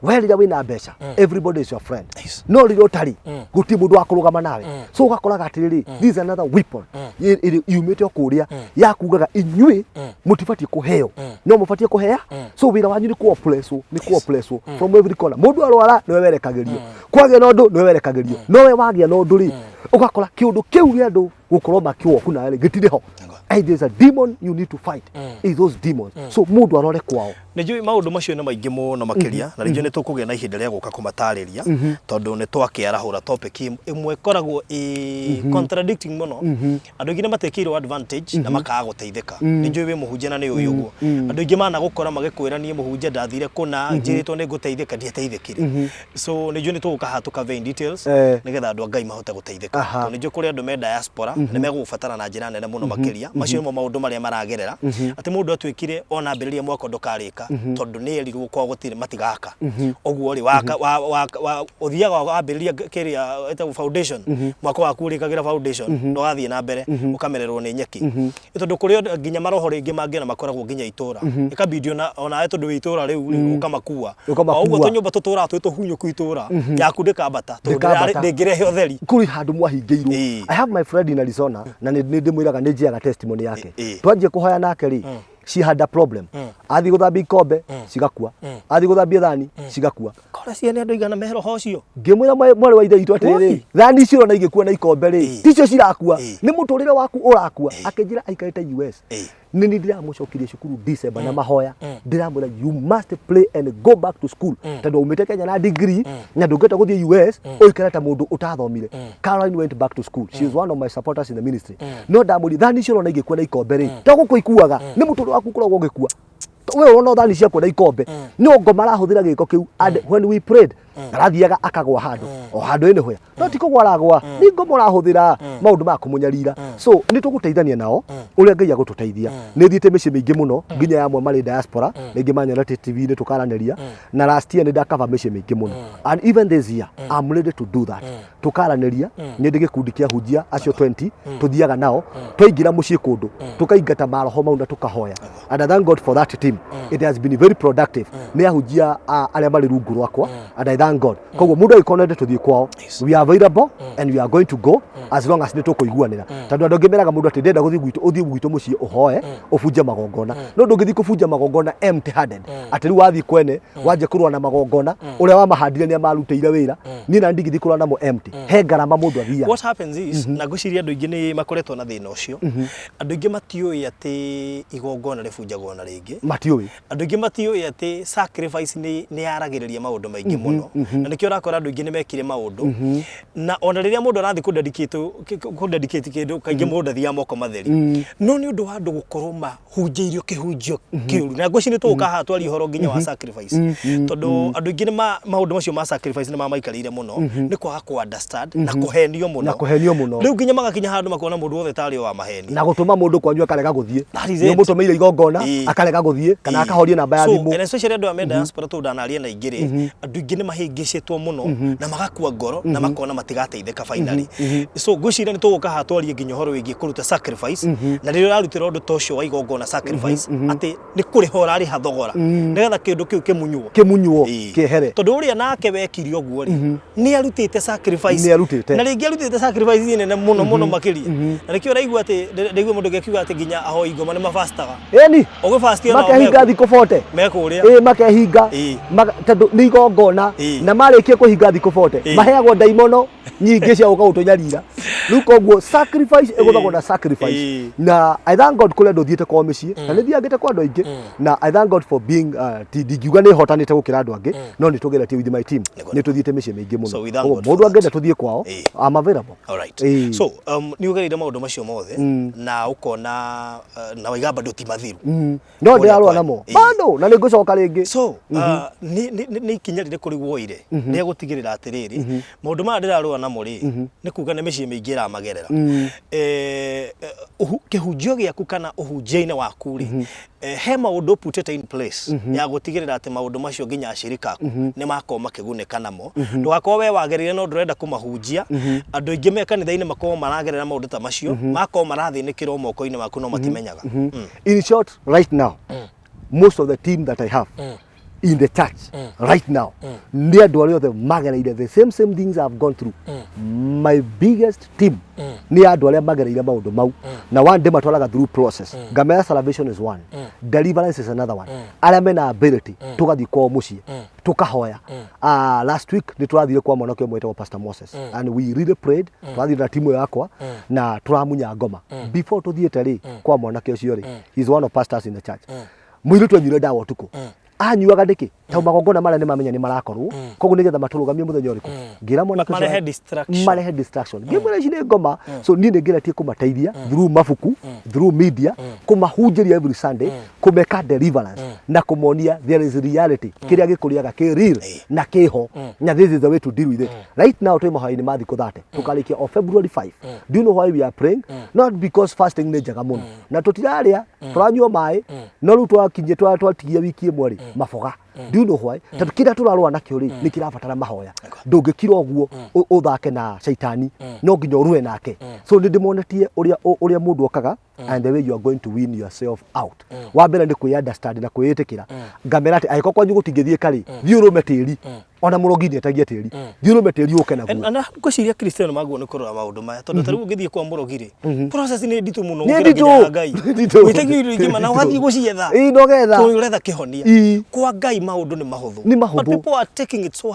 where wina mbeca everybody is your friend no riro tari guti mundu akurugama nawe so ugakoraga atiriri this is another weapon yumite okuria ya kugaga inyui mutibati kuheo no mubatie kuhea so wira wanyu ni ku oppress from every corner mundu arwara no werekagirio kwage no ndu no werekagirio no we wagia no ndu ri ugakora kiundu kiu gia ndu gukorwo makio ku na gitire ho and there's a demon you need to fight is those demons so mundu arore kwao Nijui maundu macio ni maingi muno makiria na nijui nitukugia na ihinda ria guka kumatariria tondu ni twakiarahura topic imwe koragwo contradicting muno andu ingi ni matekirwo advantage na makaga guteithika nijui we muhunjia na ni uyuguo andu ingi mana gukora magikwira ni muhunjia ndathire kuna njiritwo ni guteithika ndieteithikire so nijui nituguka hatuka vein details nigetha andu ngai mahote guteithika nijui kuri andu me diaspora ni megubatara na njira nene muno makiria macio mo maundu maria maragerera ati mundu atwikire ona mbiriria mwako ndukarika tondu ni erirwo kwa gutire matigaka oguo ri wa uthiaga wambiriria kiria eta foundation mwako waku rikagira foundation no gathie na mbere ukamererwo ni nyeki tondu kuri nginya maroho ringi mangena makoragwo nginya itura ikabidio na ona tondu itura riu ukamakua oguo tunyumba tutura twituhunyo ku itura yaku ndikambata tondu ndingirehe utheri kuri handu mwahingeirwo I have my friend in Arizona na ndimwiraga ni njiaga testimony yake twanjie kuhoya nake ri she had a problem athi guthambia ikombe cigakua athi guthambia thani cigakua kora ciana andu igana mehero hocio ngimwira mwari wa ithe itu atiri thani icio na igikua na ikombe ri ticio cirakua ni muturire waku urakua akinjira aikarite US nini ndiramucokirie cukuru December na mahoya ndiramwira you must play and go back to school tondu umite Kenya na degree na ndungeta guthie US oikara ta mundu utathomire. Caroline went back to school. She is one of my supporters in the ministry. No ndamuri thani cio na igikua na ikombe ri taguko ikuaga ni mutu waku kuragwo gikua we ona thani cia kwenda ikombe no ngo marahuthira giko kiu and when we prayed arathiaga akagwa handu o handu ene hoya no tiko gwaragwa ni ngo murahuthira maundu ma kumunyarira so ni tuguteithania nao uria Ngai agututeithia ni thiite mici mingi muno nginya yamwe mari diaspora ningi manyarate TV ni tukaranaria na last year ni ndakava mici mingi muno and even this year I'm ready to do that tukaranaria ni ndi gikundi kia hujia acio 20 tuthiaga nao twaingira muci kundu tukaingata maroho maunda tukahoya and I thank God for that team. It has been very productive. Ni ahujia aria mari rungu rwakwa and I thank God. Koguo mundu aikonete tuthie kwao. We are available and we are going to go as long as nitukuiguanira. Tondu andu ngimeraga mundu ati ndenda guthie gwitu uthie gwitu mucii uhoe ubunje magongona. No ndungithi kubunja magongona empty handed. Ati ri wathi kwene wanje kurwa na magongona uria wa mahandire ni amaruteire wira. Ni na ndigithi kurwa namo empty. He ngarama mundu athia. What happens is na guciria andu ingi ni makoretwo na thina ucio. Andu ingi matioi ati igongona ribunjagwo na ringi. Matioi. Andu ingi matioi ati sacrifice ni yaragiriria maundu maingi muno. Na nikio rakora andu ingi ni mekire maundu. Na ona riria mundu arathi kudedicate kindu kaingi mundu athia moko matheri. No ni undu wa andu gukorwo mahunjiirio kihunjio kiuru. Na ngwiciria tuka ha twari horo nginya wa sacrifice. Tondu andu ingi ni maundu macio ma sacrifice ni maikarire muno. Ni kwaga ku understand na kuhenio muno. Na kuhenio muno. Riu nginya magakinya handu makona mundu wothe tari wa maheni. Na gutuma mundu kwanyu akarega guthie. Ni mutumeire igongona akarega guthie kana akahoria namba ya thimu. So especially andu a diaspora tu ndanaria na igiri andu ingi ni mahingicitwo muno na magakua ngoro na makona matigateithika finally. So ngwiciria ni tuguka ha twarie nginya horo wigi kuruta sacrifice na ririo arutira undu tocio wa igongona sacrifice ati ni kuriho rari hathogora nigetha kindu kiu kimunywo kihere tondu uria nake wekiri oguo ri ni arutite sacrifice na ringi arutite sacrifice nene muno makiria na nikio raigua ati ndaigua mundu gekiuga ati nginya aho igoma ni mafastaga eni ogifastia na makehinga thiko 40 mekuria makehinga tondu ni igongona na marikie kuhinga thiko 40 maheagwo ndaimono nyingi cia uka utunyarira riu koguo sacrifice eguthagwo na sacrifice na I thank God kule nduthiite kwa micii na ni thiagite kwa andu aingi na I thank God for being ndingiuga ni hotanite gukira andu angi no ni tugeretie with my team ni tuthiite micii mingi muno mundu angenda tuthie kwao I'm available. All right. So ni ugerire maundu macio mothe na ukona na waigamba nduti mathiru no ndirarwa namo bado na ningucoka ringi so ni kinya rire kuri woire ni agutigirira atiriri maundu ma ndirarwa namo ri ni kuga ni micii mingi ra magerera kihunjio giaku kana uhunjia-ini waku ri he maundu putete in place ya gutigirira ati maundu macio nginya ashirika ni makoma kigunika namo ndugakorwo we wagerire no ndurenda kumahunjia andu ingi mekanitha-ini makorwo maragerera maundu ta macio makorwo marathinikirwo moko-ini maku no matimenyaga. In short, right now most of the team that I have in the church right now ni andu aria othe magereire the same things I've gone through. My biggest team ni andu aria magereire maundu mau na one day matwaraga through process. Ngamera salvation is one, deliverance is another one. Aria mena ability tugathi kwa mucii tukahoya. Last week ni turathire kwa mwanake mwete wa Pastor Moses and we really prayed. Turathire na timu yakwa na turamunya ngoma before tuthiete ri kwa mwanake ucio ri he's one of pastors in the church. Mwiru twanyire dawa tuko anyuaga ndiki tau magongona mara ni mamenya ni marakorwo koguo nigetha maturugamie muthenya uriku ngira mwana marehe distraction ngimwira ici ni ngoma so ni ngeretie kumateithia through mabuku through media kumahunjiria every Sunday kumeka deliverance na kumonia there is reality kiria gikuriaga ki real na kiho na this is the way to deal with it. Right now twa mahoya-ini ma thiko 30 tukarikia on February 5. Do you know why we are praying? Not because fasting ni njaga muno na tutiraria turanyua mai no ru twakinye twatigia wiki imwe ri mafoga. Do you know why? Tondu kira turarwa nakio ri ni kirabatara mahoya ndungikira oguo uthake na shaitani no nginya urue nake. So ni ndimonetie uria mundu okaga and the way you are going to win yourself out. Wambere ni ku understand na kuitikira ngamera ati aiko kwanyu gutingithie kari thiurume tiri ona murogi ni etagia tiri thiurume tiri uke naguo ana ngwiciria Kristiano maguo ni kurora maundu maya tondu tariu ngithie kwa murogi ri process ni nditu muno ngira Ngai witegi ringi mana wathi gucietha no getha ko uretha kihonia kwa Ngai maundu ni mahuthu but people are taking it so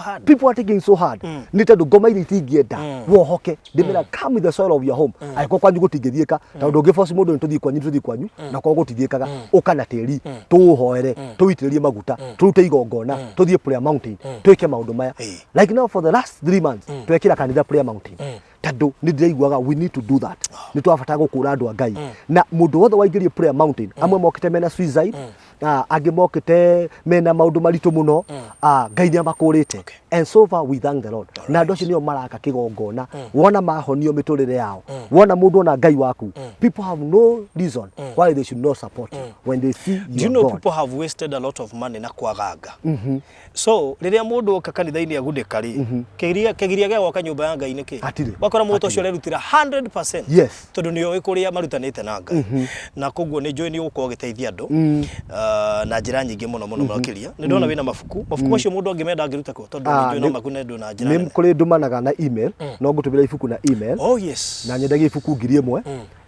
hard ni tondu ngoma iri tingienda wohoke ndimira come with the soil of your home aiko kwanyu gutingithieka tondu ngiforce mundu nĩ tũthiĩ kwanyu na kwa gũtithiĩkaga ũka na tĩri tũũhoere tũitĩrĩrie maguta tũrute igongona tũthiĩ prayer mountain twĩke maũndũ maya like now for the last 3 months twekĩra kanitha prayer mountain tondũ nĩ ndĩraiguaga we need to do that nĩ twabata gũkũra andũ a Ngai na mũndũ wothe waingĩrie prayer mountain amwe mokĩte mena suicide angĩ mokĩte mena maũndũ maritũ mũno Ngai nĩ amakũrĩte and so far we thank the Lord na andũ acio nĩo maraka kĩgongona wona mahonio mĩtũrĩre yao wona mũndũ ona Ngai waku people have no reason why they should not support you when they see do you know God. People have wasted a lot of money na kwaganga so rĩrĩa mũndũ oka kanitha-inĩ agundĩka rĩ kĩgiria gĩa gwaka nyũmba ya Ngai nĩ kĩ wakora mũndũ ũcio arerutĩra 100% yes tondũ nĩoĩ kũrĩa marutanĩte na Ngai na koguo nĩ njũĩ nĩ ũgũkorwo ũgĩteithia andũ na njĩra nyingĩ mũno makĩria nĩ ndona wĩna mabuku macio mũndũ angĩmenda angĩruta kũ tondũ nĩ njũĩ no makunendwo na njĩra nĩ kũrĩ ndũmanaga na email no ngũtũmĩra ibuku na email oh yes na nyendagia ibuku 1000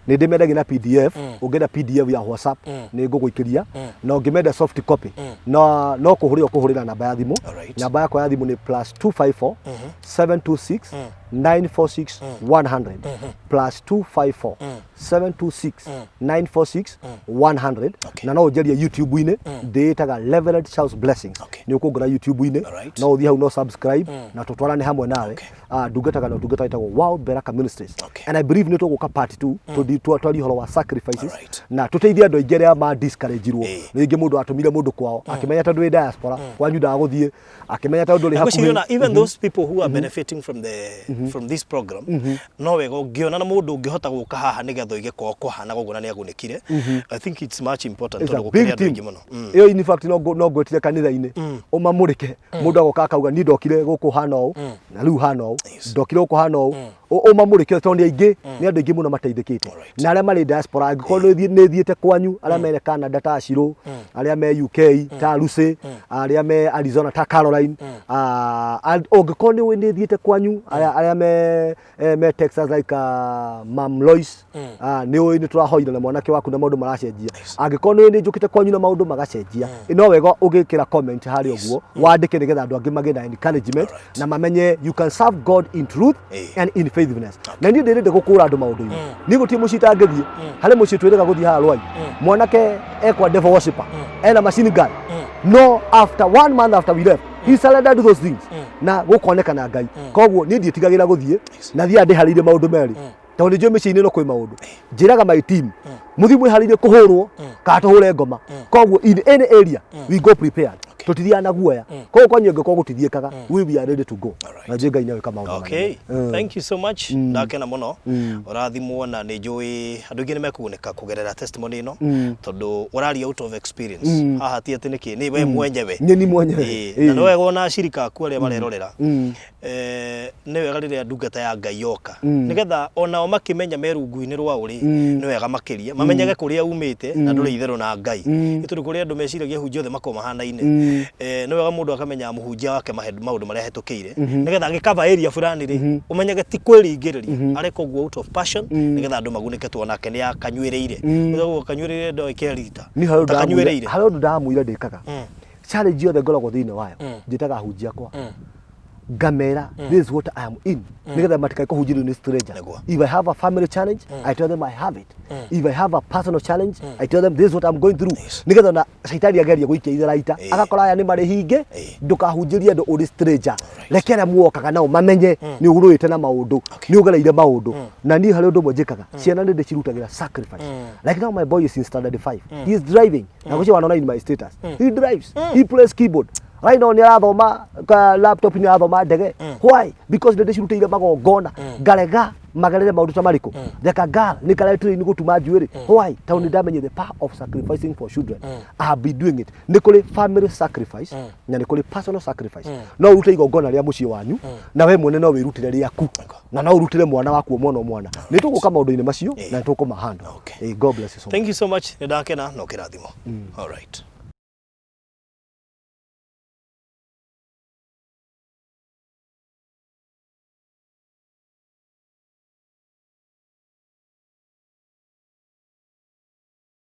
nĩ ndĩmendagia na PDF ũngĩenda PDF ya WhatsApp nĩ ngũgũikĩria na ũngĩmenda soft copy no kũhũrĩra namba ya thimũ namba yakwa ya thimũ nĩ +254 726 946 100 +254 726 946 100 na no ũnjerie YouTube-inĩ ndĩĩtaga Rev Charles Blessings nĩ ũkũngora YouTube-inĩ no ũthiĩ hau no subscribe na tũtwarane hamwe nawe ndungataga na ndungata ĩtagwo World Beraka Ministries and I believe nĩ tũgũka part 2 twari horo wa sacrifices na tũteithie andũ aingĩ arĩa ma discourageirwo rĩngĩ mũndũ atũmire mũndũ kwao akĩmenya tondũ wĩ diaspora kwanyu ndagũthiĩ akĩmenya tondũ ndũrĩ hakuhĩ even those people who are benefiting from this program no wega ũngĩona na mũndũ ũngĩhota gũka haha nĩgetha ũige kũhana gũguo na nĩ agunĩkire I think it's much important tondũ gũkĩrĩa andũ aingĩ mũno ĩyo in fact no ngwĩtire kanitha-inĩ ũmamũrĩke mũndũ agoka akauga niĩ ndokire gũkũ hana ũũ na rĩu hana ũũ ndokire gũkũ hana ũũ ũmamũrĩke tondũ nĩ aingĩ nĩ andũ aingĩ mũno mateithĩkĩte na arĩa marĩ diaspora angĩkorwo nĩ thiĩte kwanyu arĩa me Canada ta Shiro arĩa me UK ta Lucy arĩa me Arizona ta Caroline ũngĩkorwo nĩ thiĩte kwanyu arĩa me Texas like Mam Lois nĩ tũrahoire na mwanake waku na maũndũ maracenjia angĩkorwo nĩ njũkĩte kwanyu na maũndũ magacenjia no wega ũgĩkĩra comment harĩa ũguo wandĩke nĩgetha andũ angĩ magĩe na encouragement na mamenye you can serve God in truth and in faithfulness na niĩ ndĩrenda gũkũra andũ maũndũ-inĩ niĩ gũtirĩ mũciĩ itangĩthiĩ harĩ mũciĩ twĩrĩga gũthiĩ haha rwai mwanake ekwa devil worshipper ena machine gun no after 1 month after we left he surrendered those things na gũkonekana Ngai koguo niĩ ndiĩtigagĩra gũthiĩ na thiĩ ndĩharĩirie maũndũ merĩ tondũ njũĩ mĩciĩ-inĩ no kwĩ maũndũ njĩraga my team mũthiĩ mwĩharĩirie kũhũrwo kana tũhũre ngoma koguo in any area we go prepared tutithiaga na guoya koguo kwanyu ũngĩkorwo gũtithiĩkaga we are ready to go na njũĩ Ngai nĩawĩka maũndũ okay thank you so much ndakena mũno ũrathimwo na nĩ njũĩ andũ aingĩ nĩ mekũgunĩka kũgerera testimony ĩno tondũ ũraria out of experience haha ti atĩ nĩkĩ nĩ we mwenyewe ni mwenyewe na nĩ wega ona acirika aku arĩa marerorera nĩ wega rĩrĩa ndungata ya Ngai yoka nĩgetha onao makĩmenya merungu-inĩ rwa ũrĩ nĩ wega makĩria mamenyage kũrĩa umĩte na ndũrĩ itherũ na Ngai nĩ tondũ kũrĩa andũ meciragia hunjia othe makoma mahana-inĩ nĩ wega mũndũ akamenya mũhunjia wake maũndũ marĩa hetũkĩire nĩgetha agĩkava area fulani rĩ ũmenyage ti kwĩringĩrĩria areka ũguo out of passion nĩgetha andũ magunĩke tuonake nĩ akanyuĩrĩire ũguo kanyuĩrĩire ndo ĩkĩrita takanyuĩrĩire harĩ ũndũ ndamwĩra ndĩkaga challenge yothe ngoragwo thĩinĩ wayo njĩtaga hunjia kwa Gamera, this is what I am in. Nigga matika kuhujiri ni stranger. If I have a family challenge, I tell them I have it. If I have a personal challenge, I tell them this is what I'm going through. Nigga na shaitani ageria guikia itharaita. Agakora aya ni mari hinge, ndukahujiria ndo uri stranger. Lekera muokaga nao mamenye ni uguruite na maundu, ni ugereire maundu. Na ni hari undu mwejekaga. Ciana ndi ndicirutagira sacrifice. Like now my boy is in standard 5. He is driving. Na gucio wanaona in my status. He drives. He plays keyboard. Right now ni arathoma laptop ni arathoma ndege. Why? Because the ndicirutire magongona ngarega magarere maundu ta mariko theka girl ni karetire ni gutuma njuiri. Why? Tau ni ndamenye the power of sacrificing for children. I have been doing it. Ni kuri family sacrifice na ni kuri personal sacrifice. No urute igongona ria mucii wanyu na we mwene no wirutire riaku na no urutire mwana waku mwana ni tuguka maundu-ini macio na tukumahanda. God bless you so much. Thank you so much. Ndakena no kirathimo. All right.